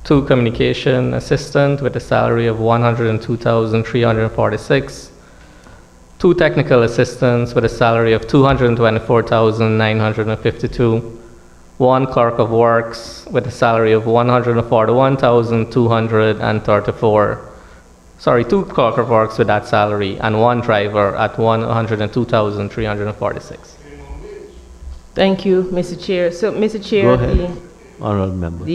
2 communication assistants with a salary of 102,346, 2 technical assistants with a salary of 224,952, 1 clerk of works with a salary of 141,234. Sorry, 2 clerk of works with that salary, and 1 driver at 102,346. Thank you, Mr. Chair. So, Mr. Chair, Go ahead, Honourable member.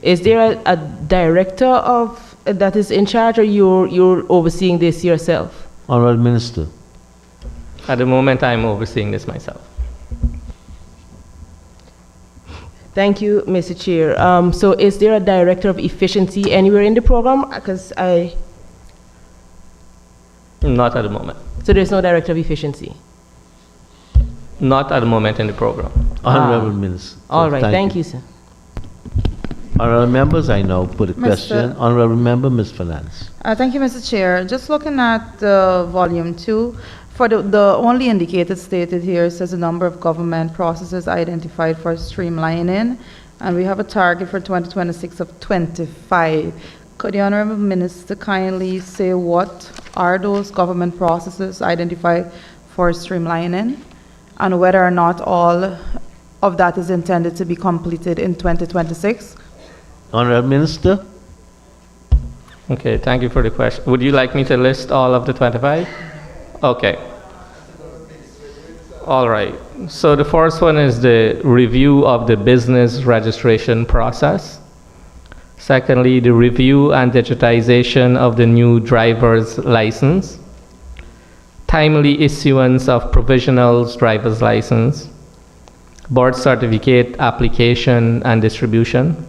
Is there a director of that is in charge, or you're overseeing this yourself? Honourable Minister. At the moment, I'm overseeing this myself. Thank you, Mr. Chair. So is there a director of efficiency anywhere in the program? Because Not at the moment. So there's no director of efficiency? Not at the moment in the program. Honorable Minister. All right, thank you, sir. Honorable members, I now put a question. Honorable member, Ms. Fernandez. Thank you, Mr. Chair. Just looking at volume 2, for the only indicated stated here says the number of government processes identified for streamlining, and we have a target for 2026 of 25. Could the Honorable Minister kindly say what are those government processes identified for streamlining, and whether or not all of that is intended to be completed in 2026? Honorable Minister. Okay, thank you for the question. Would you like me to list all of the 25? Okay. All right. So the first one is the review of the business registration process. Secondly, the review and digitization of the new driver's license. Timely issuance of provisional driver's license. Board certificate application and distribution.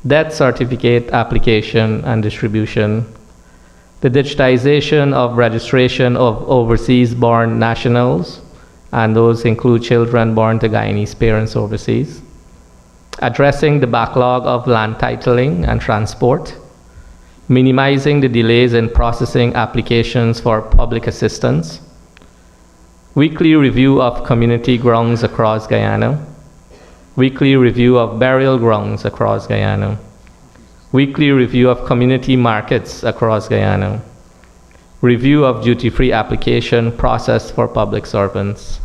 Death certificate application and distribution, the digitization of registration of overseas-born nationals, and those include children born to Guyanese parents overseas, addressing the backlog of land titling and transport, minimizing the delays in processing applications for public assistance, weekly review of community grounds across Guyana, weekly review of burial grounds across Guyana, weekly review of community markets across Guyana, review of duty-free application process for public servants,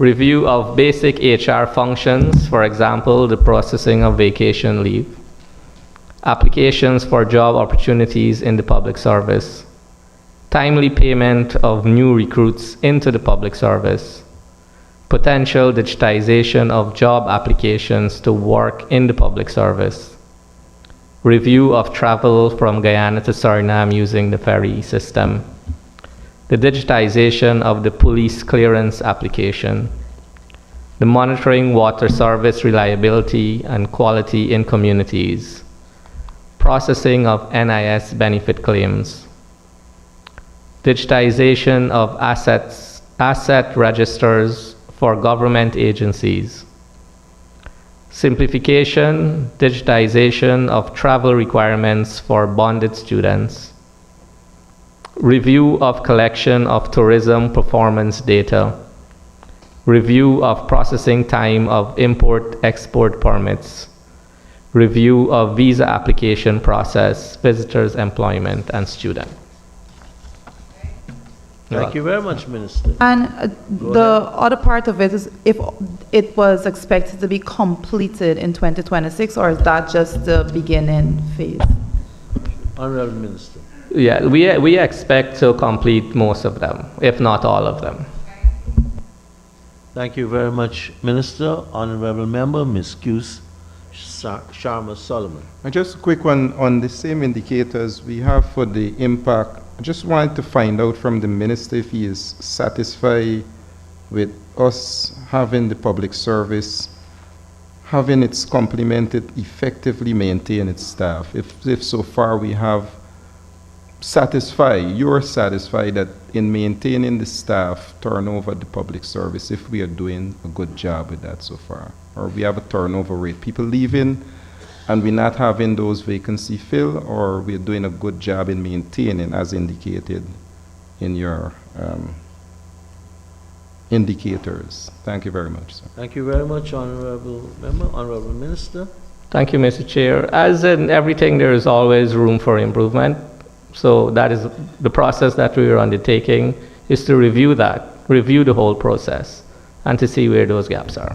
review of basic HR functions, for example, the processing of vacation leave, applications for job opportunities in the public service, timely payment of new recruits into the public service, potential digitization of job applications to work in the public service, review of travel from Guyana to Suriname using the ferry system, the digitization of the police clearance application, the monitoring water service reliability and quality in communities, processing of NIS benefit claims, digitization of asset registers for government agencies, simplification, digitization of travel requirements for bonded students, review of collection of tourism performance data, review of processing time of import-export permits, review of visa application process, visitors employment, and student. Thank you very much, Minister. And the other part of it is if it was expected to be completed in 2026, or is that just the beginning phase? Honorable Minister. Yeah, we expect to complete most of them, if not all of them. Thank you very much, Minister. Honorable Member, Ms. Qs Sharma Solomon. And just a quick one on the same indicators we have for the impact. I just wanted to find out from the Minister if he is satisfied with us having the public service, having its complemented, effectively maintain its staff. If so far we have you're satisfied that in maintaining the staff turnover the public service, if we are doing a good job with that so far, or we have a turnover rate, people leaving and we're not having those vacancies filled, or we're doing a good job in maintaining as indicated in your indicators. Thank you very much, sir. Thank you very much, Honorable Member. Honorable Minister. Thank you, Mr. Chair. As in everything, there is always room for improvement. So that is the process that we are undertaking, is to review the whole process, and to see where those gaps are.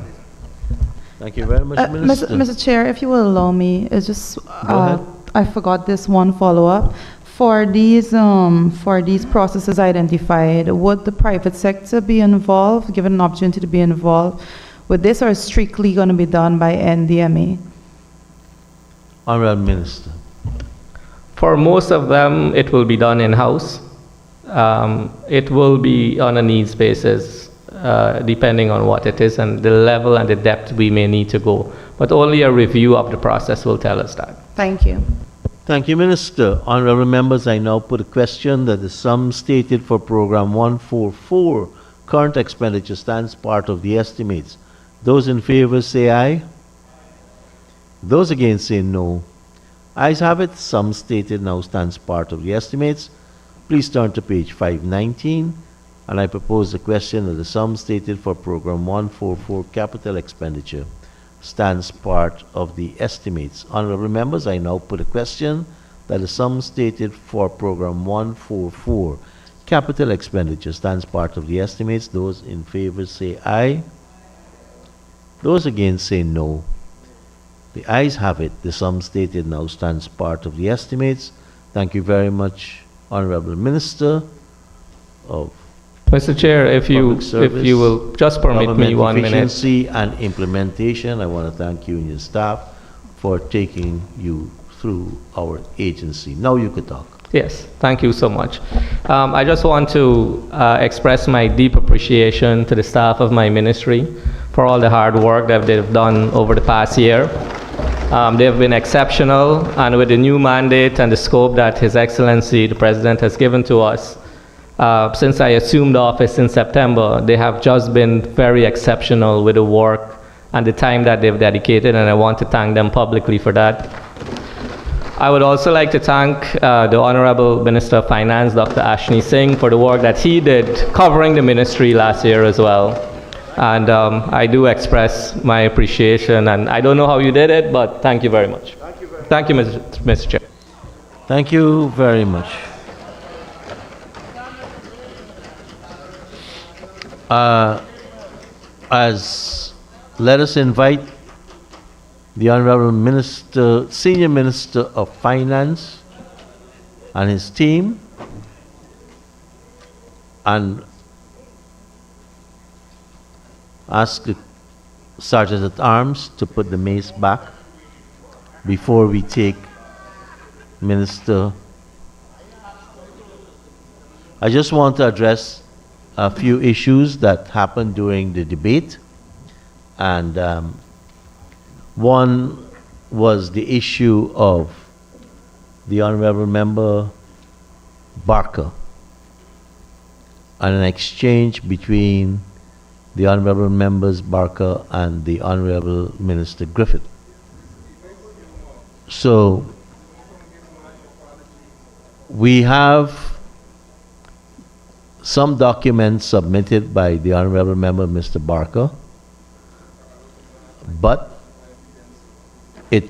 Thank you very much, Minister. Mr. Chair, if you will allow me, it's just I forgot this one follow-up. For these processes identified, would the private sector be involved, given an opportunity to be involved with this, or is strictly going to be done by NDMA? Honorable Minister. For most of them, it will be done in-house. It will be on a needs basis, depending on what it is and the level and the depth we may need to go. But only a review of the process will tell us that. Thank you. Thank you, Minister. Honorable members, I now put a question that the sum stated for Program 144, current expenditure, stands part of the estimates. Those in favor say aye. Those against say no. Ayes have it. Sum stated now stands part of the estimates. Please turn to page 519, and I propose the question that the sum stated for Program 144, capital expenditure, stands part of the estimates. Honorable members, I now put a question that the sum stated for Program 144, capital expenditure, stands part of the estimates. Those in favor say aye. Those against say no. The ayes have it. The sum stated now stands part of the estimates. Thank you very much, Honorable Minister of Mr. Chair, if you will just permit me Government 1 minute. Efficiency and Implementation, I want to thank you and your staff for taking you through our agency. Now you could talk. Yes, thank you so much. I just want to express my deep appreciation to the staff of my ministry for all the hard work that they've done over the past year. They have been exceptional, and with the new mandate and the scope that His Excellency, the President, has given to us, since I assumed office in September, they have just been very exceptional with the work and the time that they've dedicated, and I want to thank them publicly for that. I would also like to thank the Honorable Minister of Finance, Dr. Ashney Singh, for the work that he did covering the ministry last year as well. And I do express my appreciation, and I don't know how you did it, but thank you very much. Thank you, Mr. Chair. Thank you very much. Let us invite the Honorable Minister, Senior Minister of Finance and his team, and ask the Sergeant at Arms to put the mace back before we take Minister. I just want to address a few issues that happened during the debate, and one was the issue of the Honorable Member Barker and an exchange between the Honorable Members Barker and the Honorable Minister Griffith. So we have some documents submitted by the Honorable Member Mr. Barker, but it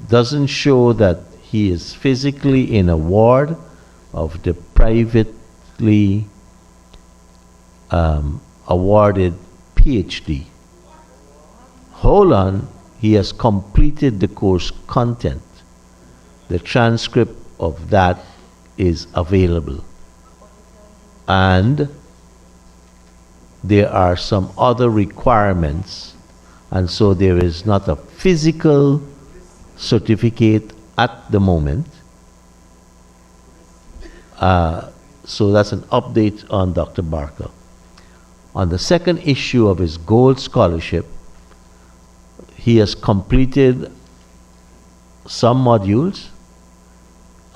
doesn't show that he is physically in a ward of the privately awarded PhD. Hold on, he has completed the course content. The transcript of that is available. And there are some other requirements, and so there is not a physical certificate at the moment. So that's an update on Dr. Barker. On the second issue of his gold scholarship, he has completed some modules,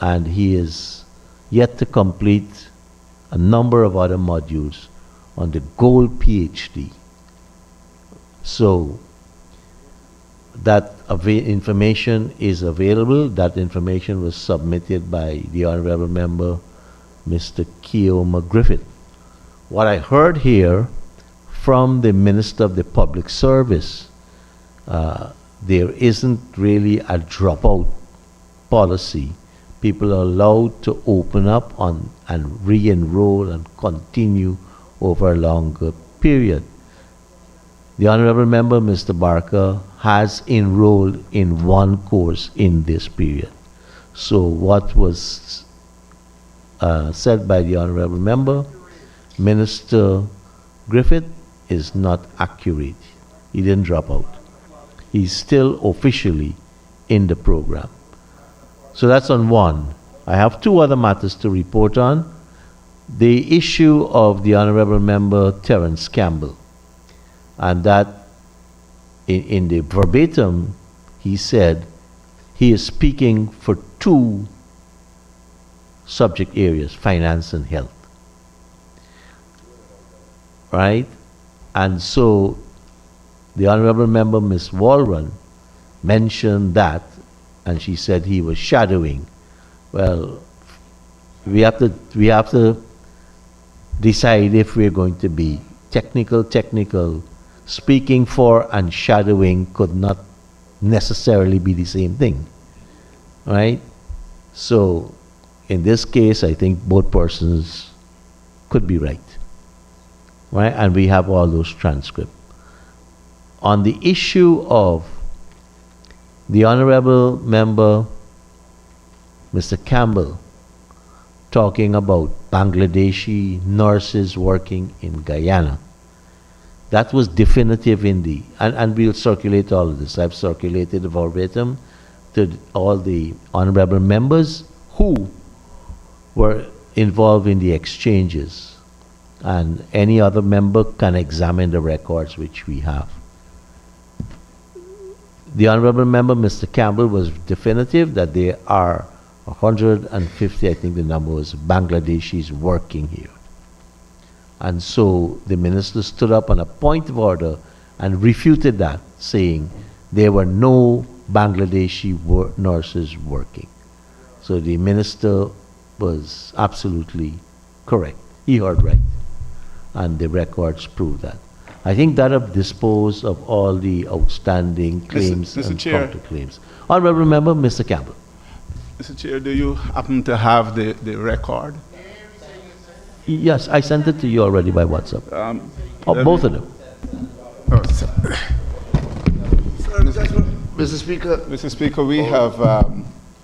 and he is yet to complete a number of other modules on the gold PhD. So that information is available. That information was submitted by the Honorable Member Mr. Keoma Griffith. What I heard here from the Minister of the Public Service, there isn't really a dropout policy. People are allowed to open up on and re-enroll and continue over a longer period. The Honorable Member Mr. Barker has enrolled in one course in this period. So what was said by the Honorable Member, Minister Griffith, is not accurate. He didn't drop out. He's still officially in the program. So that's on one. I have two other matters to report on. The issue of the Honorable Member Terence Campbell, and that in the verbatim, he said he is speaking for two subject areas, finance and health. Right? And so the Honorable Member, Ms. Walron, mentioned that, and she said he was shadowing. Well, we have to decide if we're going to be technical. Speaking for and shadowing could not necessarily be the same thing, right? So in this case, I think both persons could be right, right? And we have all those transcripts. On the issue of the Honorable Member, Mr. Campbell, talking about Bangladeshi nurses working in Guyana, that was definitive in the, and we'll circulate all of this. I've circulated a verbatim to all the honorable members who were involved in the exchanges, and any other member can examine the records which we have. The honorable member, Mr. Campbell, was definitive that there are 150, I think the number was, Bangladeshis working here. And so the minister stood up on a point of order and refuted that, saying there were no Bangladeshi nurses working. So the minister was absolutely correct. He heard right. And the records prove that. I think that have disposed of all the outstanding claims Mr. and Chair. counterclaims. Honorable Member, Mr. Campbell. Mr. Chair, do you happen to have the record? Yes, I sent it to you already by WhatsApp. Both of them. Oh, sorry. Mr. Speaker. Mr. Speaker, we have,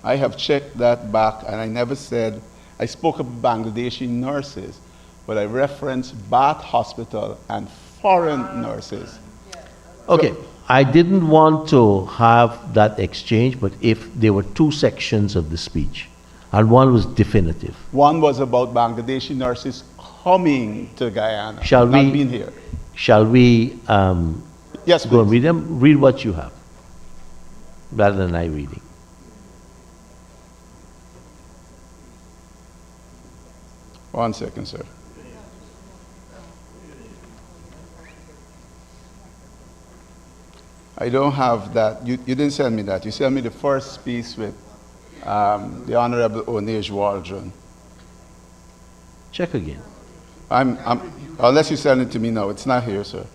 I have checked that back, and I never said, I spoke of Bangladeshi nurses, but I referenced Bath Hospital and foreign nurses. Okay, I didn't want to have that exchange, but if there were two sections of the speech, and one was definitive. One was about Bangladeshi nurses coming to Guyana, Shall not we- being here. Shall we Yes, go and please. read them? Read what you have, rather than I reading. One second, sir. I don't have that. You didn't send me that. You sent me the first piece with the Honorable Onej Waldron. Check again. Unless you send it to me now, it's not here, sir.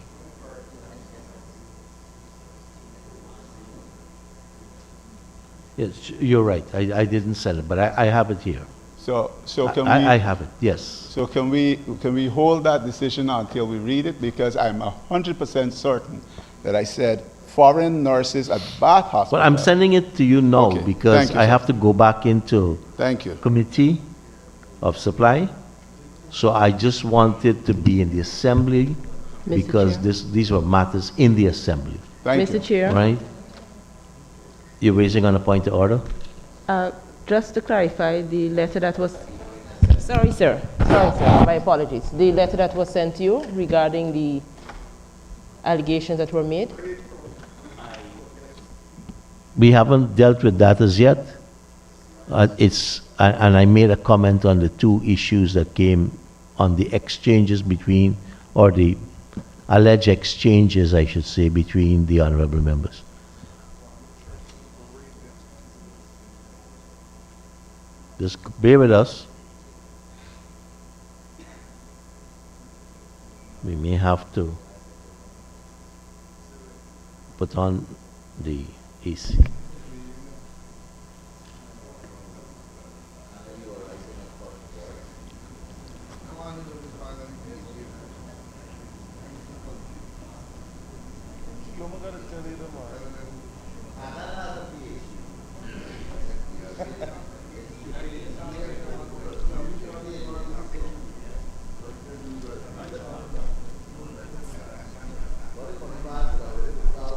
Yes, you're right. I didn't send it, but I have it here. So can I we? have it, yes. So can we hold that decision until we read it? Because I'm 100% certain that I said foreign nurses at Bath Hospital. Well, I'm sending it to you now Okay. because Thank you, I sir. have to go back into Thank you. Committee of Supply. So I just wanted to be in the Assembly because Chair. these were matters in the Assembly, Thank you. Mr. Chair, right? You're raising on a point of order? just to clarify, the letter that was, sorry, sir, my apologies. The letter that was sent to you regarding the allegations that were made? We haven't dealt with that as yet. And I made a comment on the two issues that came on the exchanges between, or the alleged exchanges, I should say, between the honorable members. Just bear with us. We may have to put on the AC.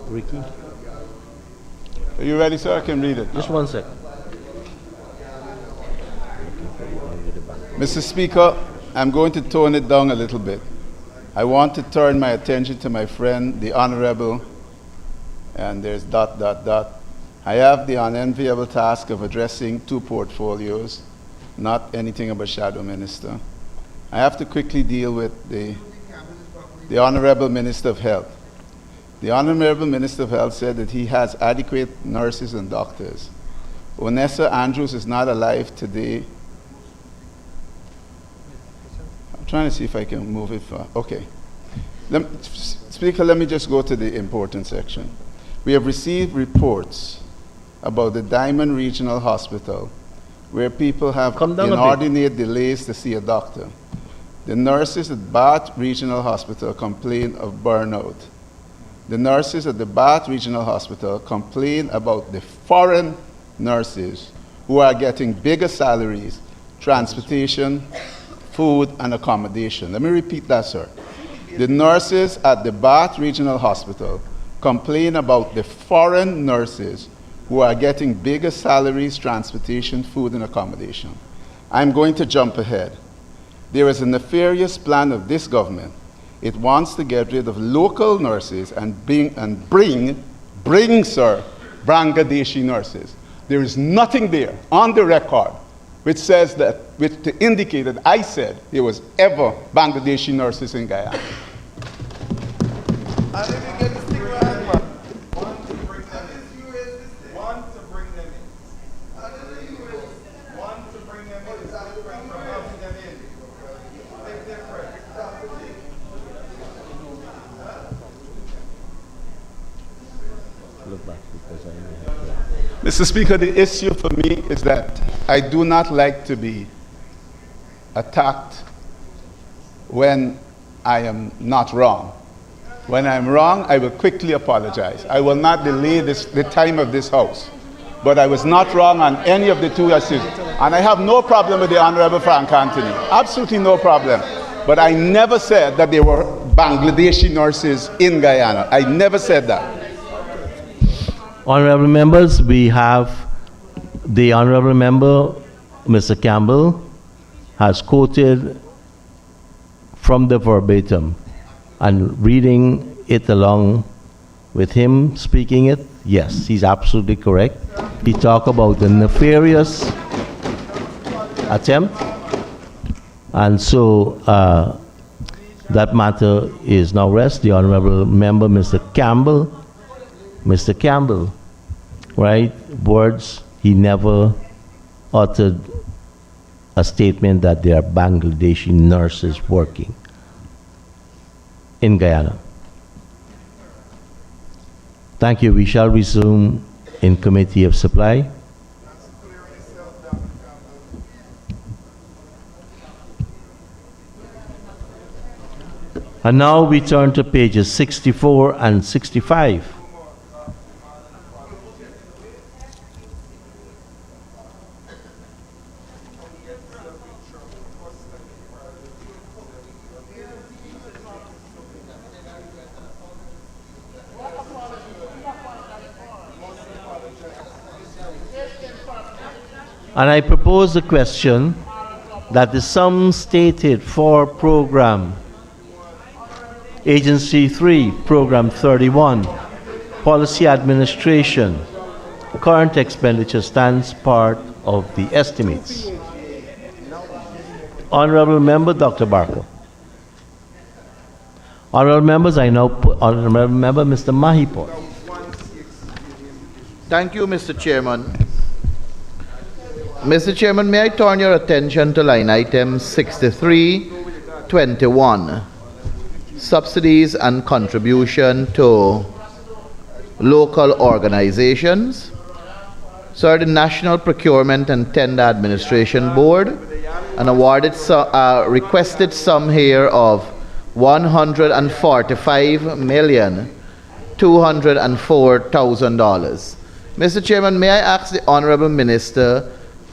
Ricky, Are you ready, sir? I can read it. just 1 second. Mr. Speaker, I'm going to tone it down a little bit. I want to turn my attention to my friend, the Honorable, and there's ... I have the unenviable task of addressing two portfolios, not anything of a shadow minister. I have to quickly deal with the Honorable Minister of Health. The Honorable Minister of Health said that he has adequate nurses and doctors. Onessa Andrews is not alive today. I'm trying to see if I can move it far. Okay. Speaker, let me just go to the important section. We have received reports about the Diamond Regional Hospital where people have inordinate delays to see a doctor. The nurses at Bath Regional Hospital complain of burnout. The nurses at the Bath Regional Hospital complain about the foreign nurses who are getting bigger salaries, transportation, food, and accommodation. Let me repeat that, sir. The nurses at the Bath Regional Hospital complain about the foreign nurses who are getting bigger salaries, transportation, food, and accommodation. I'm going to jump ahead. There is a nefarious plan of this government. It wants to get rid of local nurses and bring, sir, Bangladeshi nurses. There is nothing there on the record which says that, which to indicate that I said there was ever Bangladeshi nurses in Guyana. Mr. Speaker, the issue for me is that I do not like to be attacked when I am not wrong. When I'm wrong, I will quickly apologize. I will not delay the time of this House. But I was not wrong on any of the two issues. And I have no problem with the Honorable Frank Anthony. Absolutely no problem. But I never said that there were Bangladeshi nurses in Guyana. I never said that. Honorable members, we have the Honorable Member, Mr. Campbell, has quoted from the verbatim and reading it along with him speaking it. Yes, he's absolutely correct. He talked about the nefarious attempt, and so that matter is now rest. The Honorable Member, Mr. Campbell, right? Words, he never uttered a statement that there are Bangladeshi nurses working in Guyana. Thank you. We shall resume in Committee of Supply. And now we turn to pages 64 and 65. And I propose the question that the sum stated for Program Agency 3, Program 31, Policy Administration, current expenditure stands part of the estimates. Honorable Member Dr. Barker. Honorable members, I now put Honorable Member Mr. Mahipur. Thank you, Mr. Chairman. Mr. Chairman, may I turn your attention to line item 6321, subsidies and contribution to local organizations. Sir, the National Procurement and Tender Administration Board an awarded requested sum here of $145,204,000. Mr. Chairman, may I ask the Honorable Minister,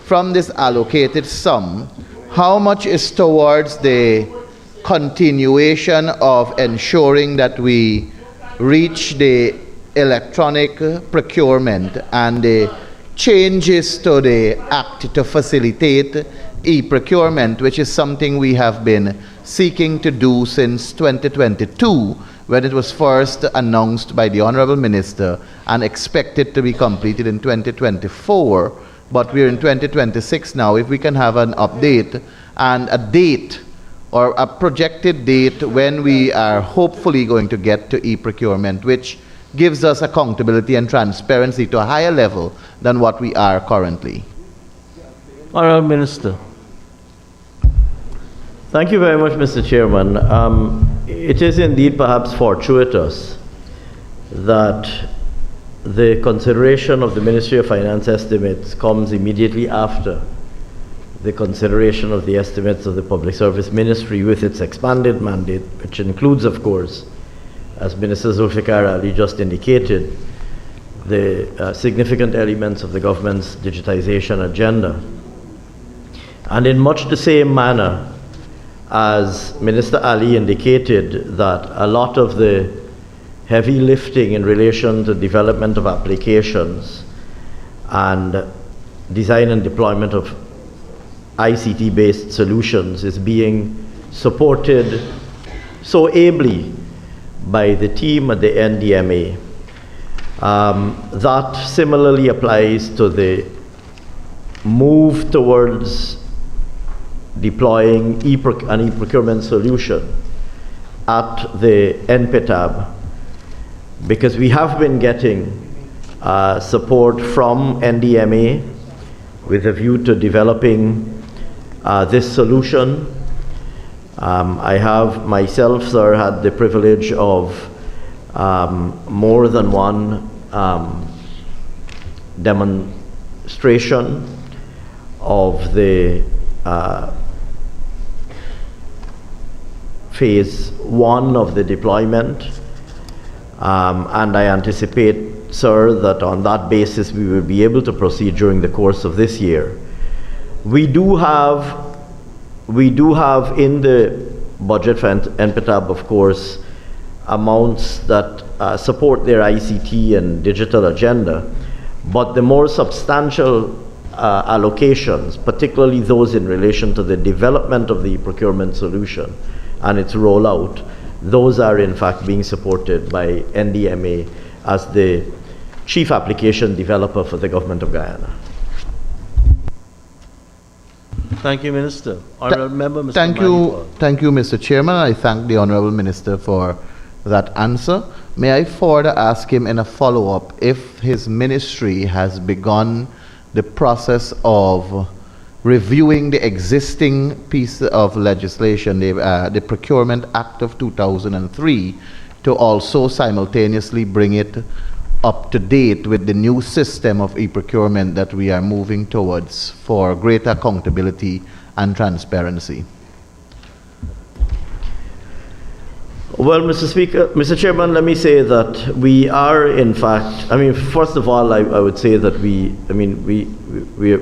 from this allocated sum, how much is towards the continuation of ensuring that we reach the electronic procurement and the changes to the Act to facilitate e-procurement, which is something we have been seeking to do since 2022, when it was first announced by the Honorable Minister and expected to be completed in 2024, but we're in 2026 now. If we can have an update and a date or a projected date when we are hopefully going to get to e-procurement, which gives us accountability and transparency to a higher level than what we are currently. Honourable Minister. Thank you very much, Mr. Chairman. It is indeed perhaps fortuitous that the consideration of the Ministry of Finance estimates comes immediately after the consideration of the estimates of the Public Service Ministry with its expanded mandate, which includes, of course, as Minister Zulfikar Ali just indicated, the significant elements of the government's digitization agenda. And in much the same manner as Minister Ali indicated, that a lot of the heavy lifting in relation to development of applications and design and deployment of ICT-based solutions is being supported so ably by the team at the NDMA. That similarly applies to the move towards deploying an e-procurement solution at the NPTAB, because we have been getting support from NDMA with a view to developing this solution. I have myself, sir, had the privilege of more than one demonstration of the phase 1 of the deployment, and I anticipate, sir, that on that basis we will be able to proceed during the course of this year. We do have in the budget for NPTAB, of course, amounts that support their ICT and digital agenda, but the more substantial allocations, particularly those in relation to the development of the procurement solution and its rollout, those are in fact being supported by NDMA as the chief application developer for the government of Guyana. Thank you, Minister. Honourable Member, Mr. Thank you, Mr. Chairman. I thank the Honourable Minister for that answer. May I further ask him in a follow-up if his ministry has begun the process of reviewing the existing piece of legislation, the Procurement Act of 2003, to also simultaneously bring it up to date with the new system of e-procurement that we are moving towards for greater accountability and transparency. Well, Mr. Chairman, let me say that we are, in fact, first of all, I would say that we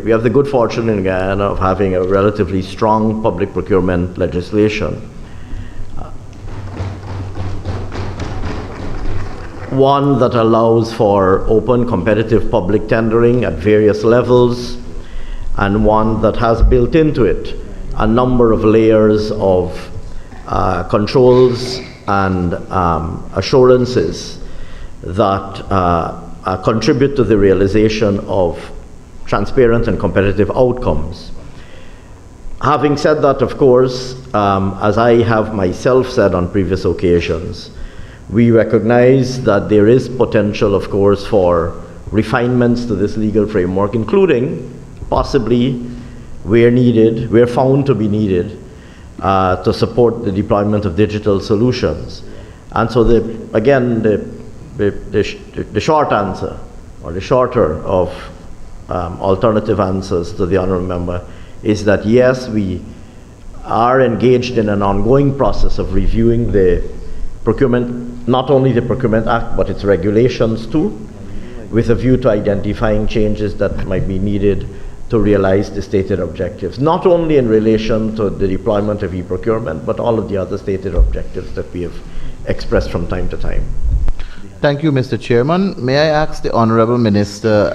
have the good fortune in Guyana of having a relatively strong public procurement legislation. One that allows for open, competitive public tendering at various levels, and one that has built into it a number of layers of controls and assurances that contribute to the realization of transparent and competitive outcomes. Having said that, of course, as I have myself said on previous occasions, we recognize that there is potential, of course, for refinements to this legal framework, including possibly where needed, where found to be needed, to support the deployment of digital solutions. And so the short answer, or the shorter of alternative answers to the Honourable Member, is that yes, we are engaged in an ongoing process of reviewing the procurement, not only the Procurement Act, but its regulations too, with a view to identifying changes that might be needed to realize the stated objectives, not only in relation to the deployment of e-procurement, but all of the other stated objectives that we have expressed from time to time. Thank you, Mr. Chairman. May I ask the Honourable Minister,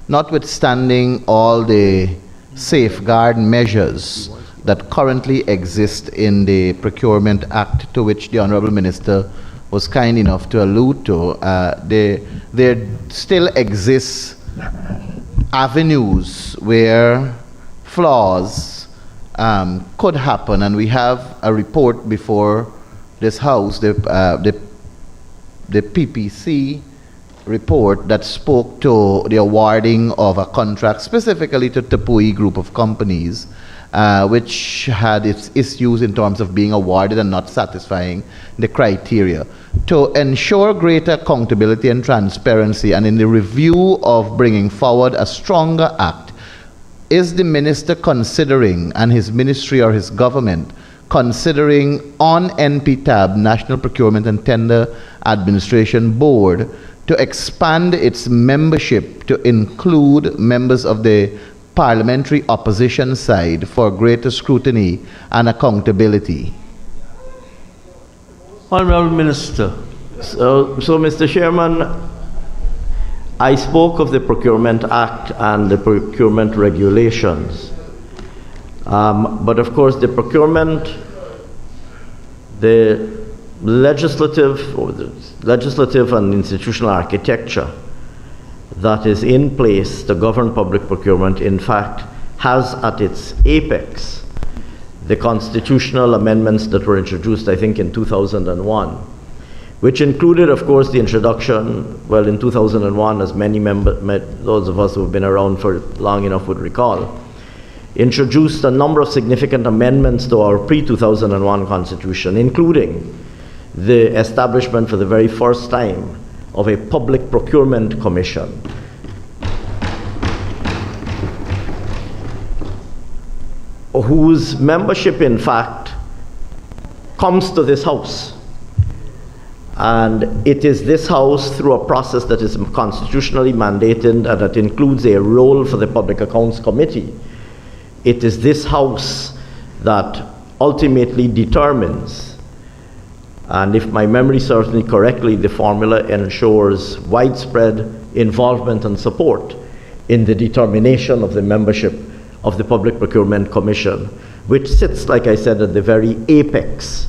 notwithstanding all the safeguard measures that currently exist in the Procurement Act to which the Honourable Minister was kind enough to allude to, there still exists avenues where flaws could happen, and we have a report before this House, the PPC report that spoke to the awarding of a contract specifically to Tepui Group of Companies, which had its issues in terms of being awarded and not satisfying the criteria. To ensure greater accountability and transparency, and in the review of bringing forward a stronger act, is the minister considering, and his ministry or his government, considering on NPTAB, National Procurement and Tender Administration Board, to expand its membership to include members of the parliamentary opposition side for greater scrutiny and accountability? Honorable Minister. So Mr. Chairman, I spoke of the Procurement Act and the procurement regulations. But of course, the procurement, the legislative and institutional architecture that is in place to govern public procurement, in fact, has at its apex the constitutional amendments that were introduced, I think, in 2001, which included, of course, the introduction, well, in 2001, as many those of us who have been around for long enough would recall, introduced a number of significant amendments to our pre-2001 Constitution, including the establishment for the very first time of a Public Procurement Commission, whose membership, in fact, comes to this House. And it is this House, through a process that is constitutionally mandated and that includes a role for the Public Accounts Committee, it is this House that ultimately determines, and if my memory serves me correctly, the formula ensures widespread involvement and support in the determination of the membership of the Public Procurement Commission, which sits, like I said, at the very apex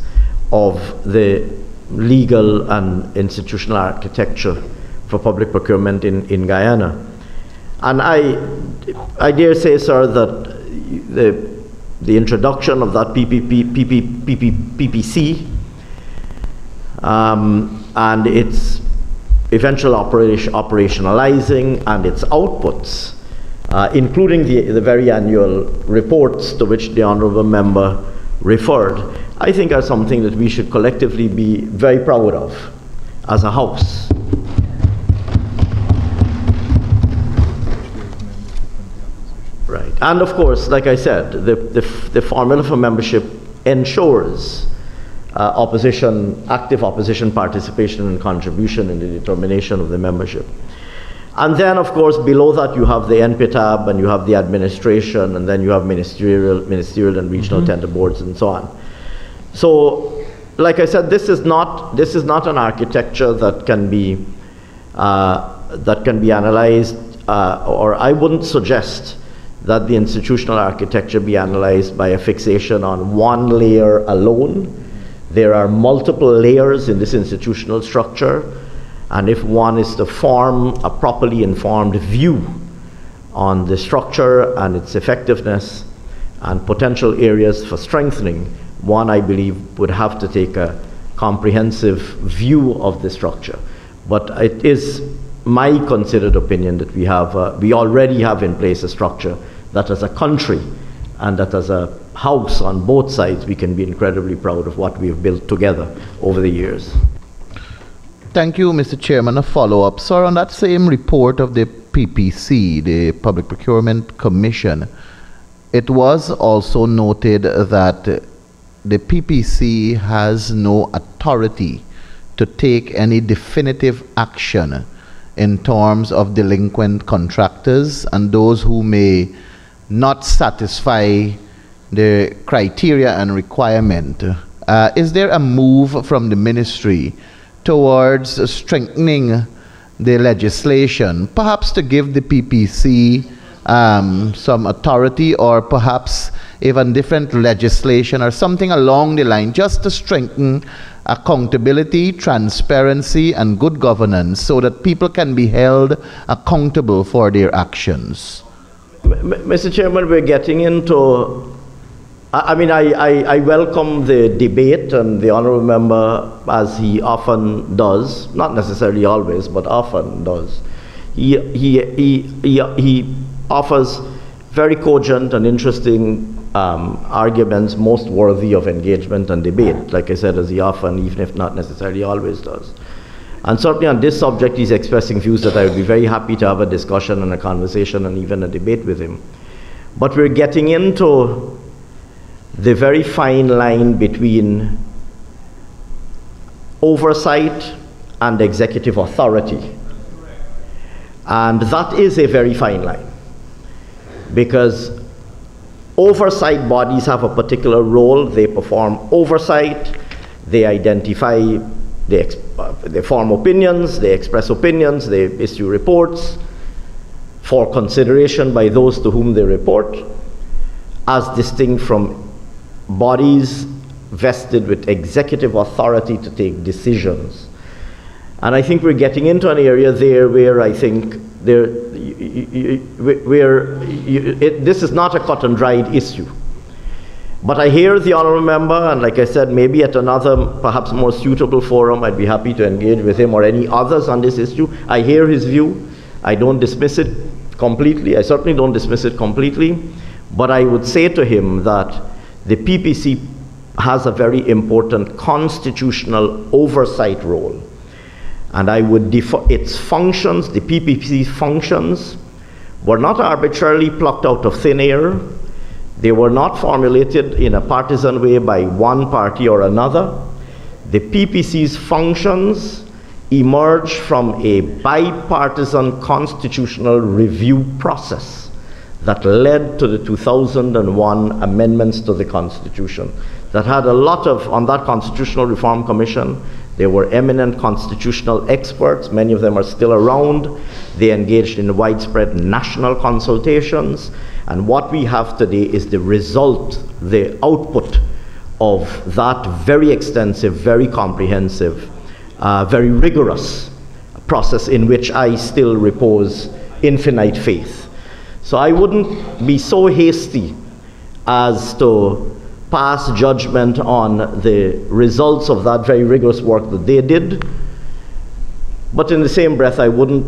of the legal and institutional architecture for public procurement in Guyana. And I dare say, sir, that the introduction of that PPC and its eventual operationalizing and its outputs, including the very annual reports to which the honourable member referred, I think are something that we should collectively be very proud of as a House. Right. And of course, like I said, the formula for membership ensures active opposition participation and contribution in the determination of the membership. And then, of course, below that you have the NPTAB, and you have the administration, and then you have ministerial and regional tender boards, and so on. So, like I said, this is not an architecture that can be analyzed, or I wouldn't suggest that the institutional architecture be analyzed by a fixation on one layer alone. There are multiple layers in this institutional structure, and if one is to form a properly informed view on the structure and its effectiveness and potential areas for strengthening, one, I believe, would have to take a comprehensive view of the structure. But it is my considered opinion that we already have in place a structure that as a country and that as a House on both sides we can be incredibly proud of what we have built together over the years. Thank you, Mr. Chairman. A follow-up. Sir, on that same report of the PPC, the Public Procurement Commission, it was also noted that the PPC has no authority to take any definitive action in terms of delinquent contractors and those who may not satisfy the criteria and requirement. Is there a move from the ministry towards strengthening the legislation, perhaps to give the PPC some authority, or perhaps even different legislation or something along the line, just to strengthen accountability, transparency, and good governance so that people can be held accountable for their actions? Mr. Chairman, we're getting into, I welcome the debate, and the honourable member, as he often does, not necessarily always, but often does, he offers very cogent and interesting arguments, most worthy of engagement and debate, like I said, as he often, even if not necessarily always does. And certainly on this subject, he's expressing views that I would be very happy to have a discussion and a conversation and even a debate with him. But we're getting into the very fine line between oversight and executive authority. And that is a very fine line, because oversight bodies have a particular role. They perform oversight, they identify, they form opinions, they express opinions, they issue reports for consideration by those to whom they report, as distinct from bodies vested with executive authority to take decisions. And I think we're getting into an area there where I think this is not a cut and dried issue. But I hear the honourable member, and like I said, maybe at another, perhaps more suitable forum, I'd be happy to engage with him or any others on this issue. I hear his view. I don't dismiss it completely. I certainly don't dismiss it completely. But I would say to him that the PPC has a very important constitutional oversight role. And I would its functions, the PPC's functions, were not arbitrarily plucked out of thin air. They were not formulated in a partisan way by one party or another. The PPC's functions emerged from a bipartisan constitutional review process that led to the 2001 amendments to the Constitution. That had a lot of, on that Constitutional Reform Commission, there were eminent constitutional experts, many of them are still around. They engaged in widespread national consultations, and what we have today is the result, the output of that very extensive, very comprehensive, very rigorous process in which I still repose infinite faith. So I wouldn't be so hasty as to pass judgment on the results of that very rigorous work that they did, but in the same breath, I wouldn't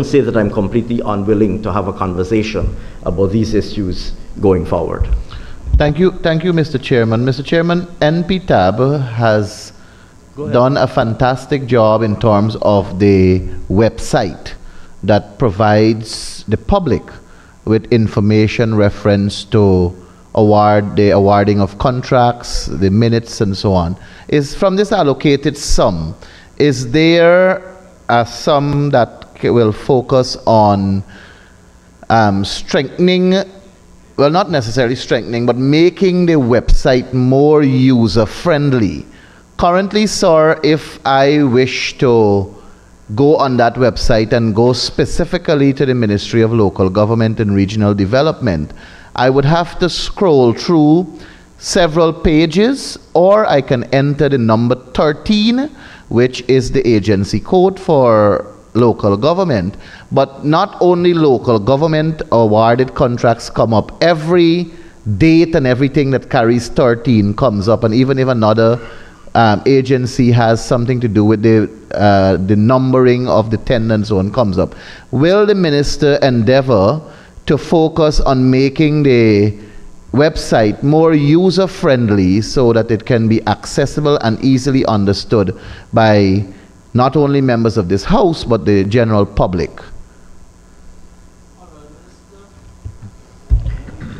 say that I'm completely unwilling to have a conversation about these issues going forward. Thank you, Mr. Chairman. Mr. Chairman, NPTAB has done a fantastic job in terms of the website that provides the public with information reference to the awarding of contracts, the minutes, and so on. Is from this allocated sum, is there a sum that will focus on strengthening, well, not necessarily strengthening, but making the website more user-friendly? Currently, sir, if I wish to go on that website and go specifically to the Ministry of Local Government and Regional Development, I would have to scroll through several pages, or I can enter the number 13, which is the agency code for local government. But not only local government awarded contracts come up, every date and everything that carries 13 comes up, and even if another agency has something to do with the numbering of the tender zone comes up. Will the minister endeavor to focus on making the website more user-friendly so that it can be accessible and easily understood by not only members of this House, but the general public?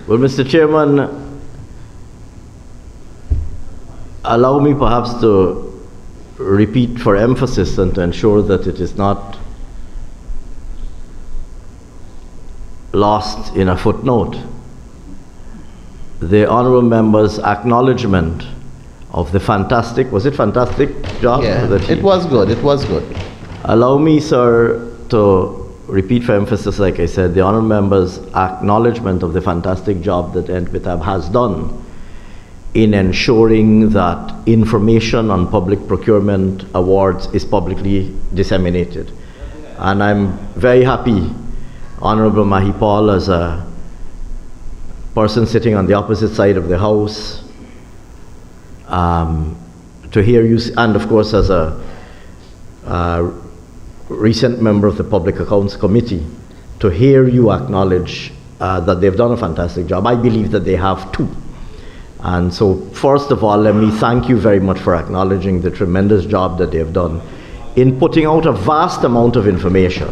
Well, Mr. Chairman, allow me perhaps to repeat for emphasis and to ensure that it is not lost in a footnote the honourable member's acknowledgement of the fantastic, was it fantastic job? Yeah, that it was good, it was good. Allow me, sir, to repeat for emphasis, like I said, the honourable member's acknowledgement of the fantastic job that NPTAB has done in ensuring that information on public procurement awards is publicly disseminated. And I'm very happy, Honourable Mahipal, as a person sitting on the opposite side of the House, to hear you, and of course as a recent member of the Public Accounts Committee, to hear you acknowledge that they've done a fantastic job. I believe that they have too. And so, first of all, let me thank you very much for acknowledging the tremendous job that they've done in putting out a vast amount of information.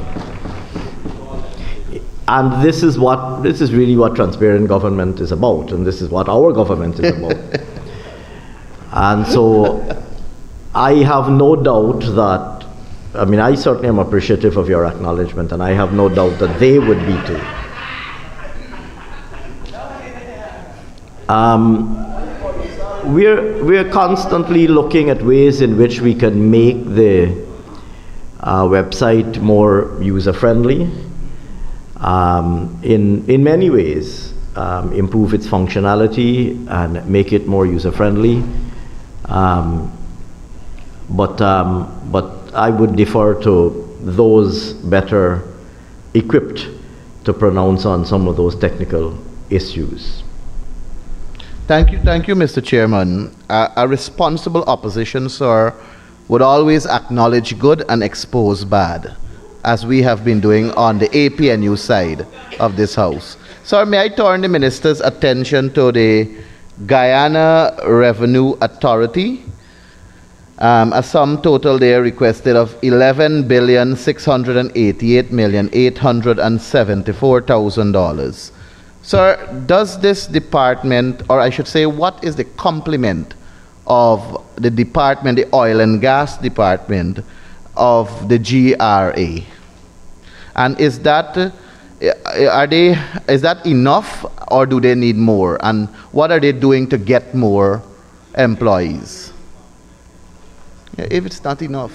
And this is really what transparent government is about, and this is what our government is about. And so, I have no doubt that, I mean, I certainly am appreciative of your acknowledgement, and I have no doubt that they would be too. We're constantly looking at ways in which we can make the website more user-friendly. In many ways, improve its functionality and make it more user-friendly. But I would defer to those better equipped to pronounce on some of those technical issues. Thank you, Mr. Chairman. A responsible opposition, sir, would always acknowledge good and expose bad, as we have been doing on the APNU side of this House. Sir, may I turn the Minister's attention to the Guyana Revenue Authority? A sum total there requested of $11,688,874,000. Sir, does this department, or I should say, what is the complement of the department, the oil and gas department of the GRA? And is that enough, or do they need more? And what are they doing to get more employees? If it's not enough.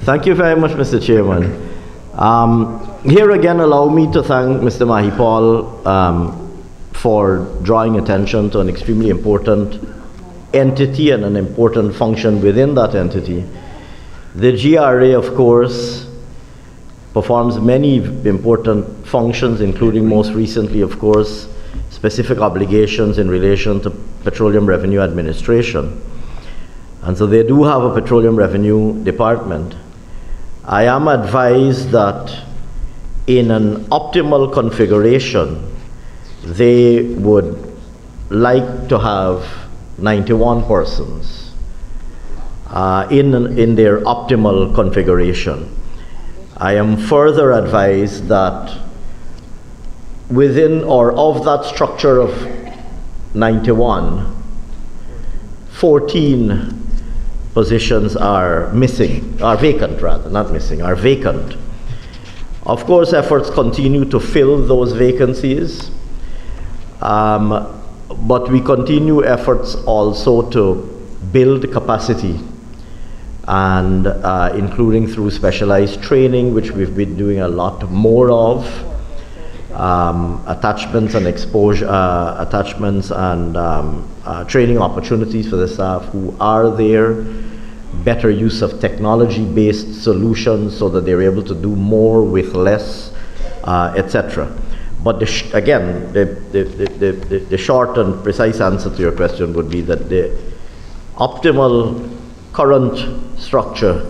Thank you very much, Mr. Chairman. Here again, allow me to thank Mr. Mahipal for drawing attention to an extremely important entity and an important function within that entity. The GRA, of course, performs many important functions, including most recently, of course, specific obligations in relation to Petroleum Revenue Administration. And so they do have a Petroleum Revenue Department. I am advised that in an optimal configuration, they would like to have 91 persons in their optimal configuration. I am further advised that within or of that structure of 91, 14 positions are vacant rather, not missing, are vacant. Of course, efforts continue to fill those vacancies, but we continue efforts also to build capacity, and including through specialized training, which we've been doing a lot more of, attachments and training opportunities for the staff who are there, better use of technology-based solutions so that they're able to do more with less, etc. But again, the short and precise answer to your question would be that the optimal current structure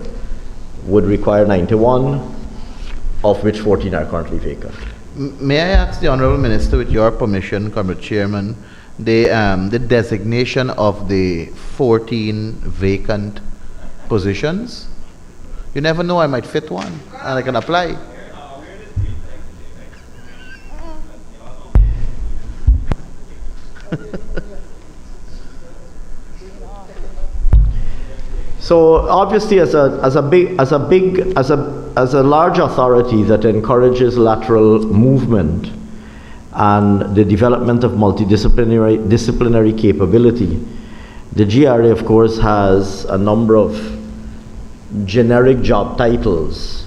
would require 91. of which 14 are currently vacant. May I ask the Honorable Minister, with your permission, Comrade Chairman, the designation of the 14 vacant positions? You never know, I might fit one and I can apply. So obviously, as a large authority that encourages lateral movement and the development of disciplinary capability, the GRA, of course, has a number of generic job titles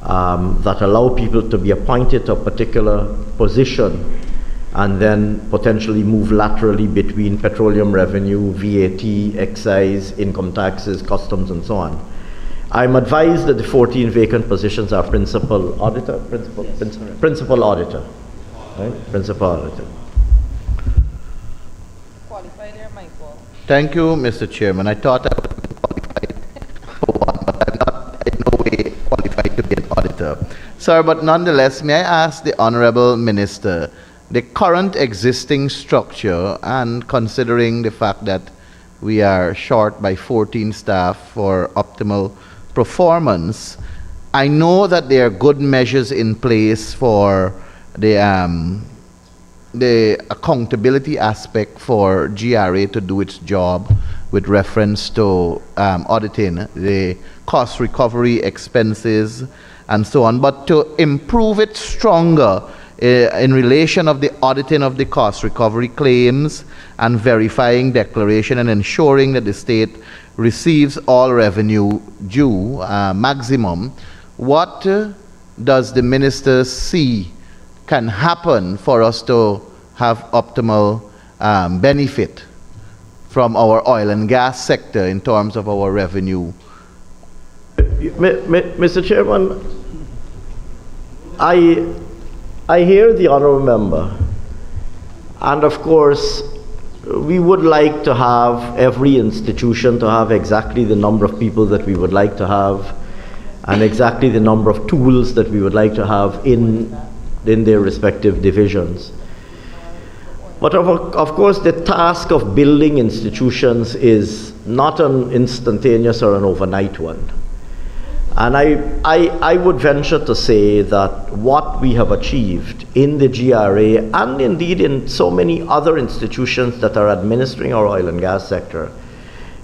that allow people to be appointed to a particular position and then potentially move laterally between petroleum revenue, VAT, excise, income taxes, customs, and so on. I'm advised that the 14 vacant positions are principal auditor. Right? Principal auditor. Qualified there, Michael. Thank you, Mr. Chairman. I thought I would be qualified for one, but I'm not in no way qualified to be an auditor. Sir, but nonetheless, may I ask the Honorable Minister, the current existing structure, and considering the fact that we are short by 14 staff for optimal performance, I know that there are good measures in place for the accountability aspect for GRA to do its job with reference to auditing the cost recovery expenses and so on, but to improve it stronger in relation of the auditing of the cost recovery claims and verifying declaration and ensuring that the state receives all revenue due maximum, what does the minister see can happen for us to have optimal benefit from our oil and gas sector in terms of our revenue? Mr. Chairman, I hear the honourable member, and of course we would like to have every institution to have exactly the number of people that we would like to have and exactly the number of tools that we would like to have in their respective divisions. But of course the task of building institutions is not an instantaneous or an overnight one. And I would venture to say that what we have achieved in the GRA and indeed in so many other institutions that are administering our oil and gas sector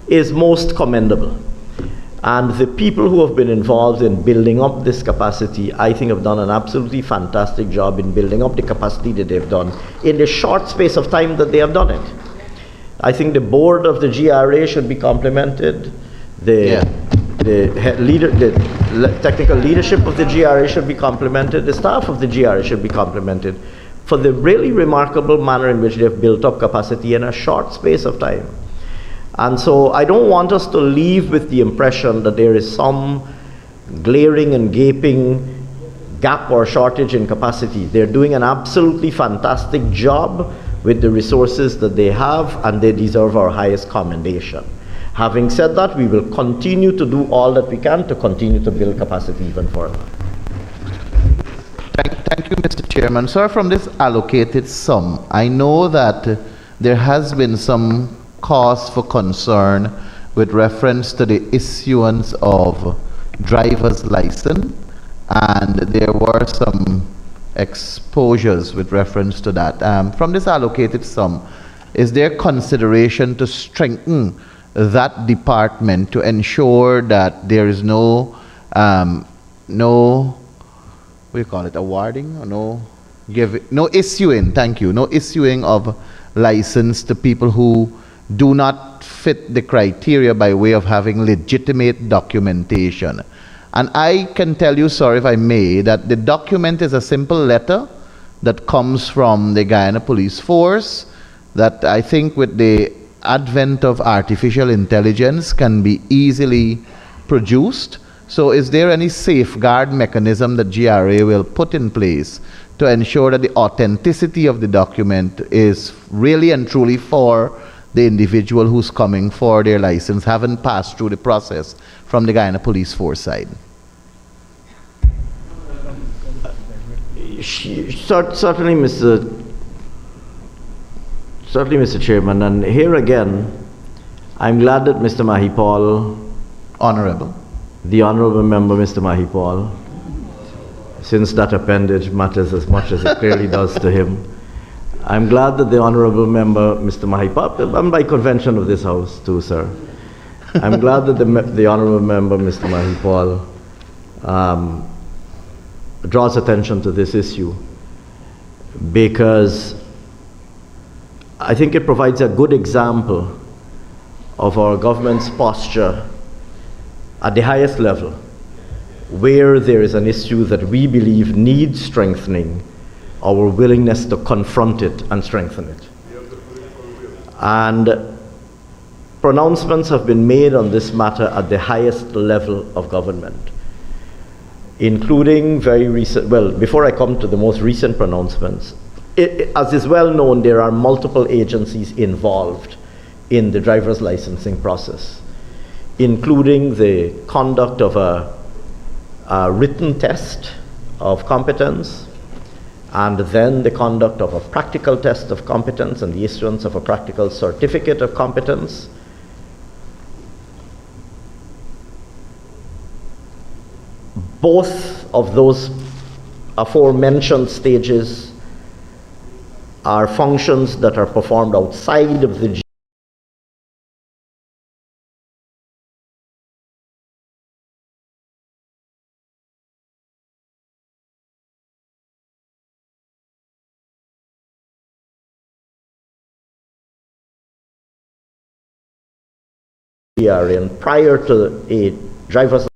is most commendable. And the people who have been involved in building up this capacity, I think, have done an absolutely fantastic job in building up the capacity that they've done in the short space of time that they have done it. I think the board of the GRA should be complimented. The technical leadership of the GRA should be complimented. The staff of the GRA should be complimented for the really remarkable manner in which they've built up capacity in a short space of time. And so I don't want us to leave with the impression that there is some glaring and gaping gap or shortage in capacity. They're doing an absolutely fantastic job with the resources that they have, and they deserve our highest commendation. Having said that, we will continue to do all that we can to continue to build capacity even further. Thank you, Mr. Chairman. Sir, from this allocated sum, I know that there has been some cause for concern with reference to the issuance of driver's license, and there were some exposures with reference to that. From this allocated sum, is there consideration to strengthen that department to ensure that there is no awarding or no issuing, thank you, no issuing of license to people who do not fit the criteria by way of having legitimate documentation? And I can tell you, sir, if I may, that the document is a simple letter that comes from the Guyana Police Force that I think with the advent of artificial intelligence can be easily produced. So is there any safeguard mechanism that GRA will put in place to ensure that the authenticity of the document is really and truly for the individual who's coming for their license, haven't passed through the process from the Guyana Police Force side? Certainly, Mr. Chairman, and here again, I'm glad that Mr. Mahipal, Honorable. the Honorable Member, Mr. Mahipal, since that appendage matters as much as it clearly does to him, I'm glad that the Honorable Member, Mr. Mahipal, I'm by convention of this House too, sir. I'm glad that the Honorable Member, Mr. Mahipal, draws attention to this issue, because I think it provides a good example of our government's posture at the highest level, where there is an issue that we believe needs strengthening, our willingness to confront it and strengthen it. And pronouncements have been made on this matter at the highest level of government, including very recent, well, before I come to the most recent pronouncements, as is well known, there are multiple agencies involved in the driver's licensing process, including the conduct of a written test of competence, and then the conduct of a practical test of competence and the issuance of a practical certificate of competence. Both of those aforementioned stages are functions that are performed outside of the GRN prior to a driver's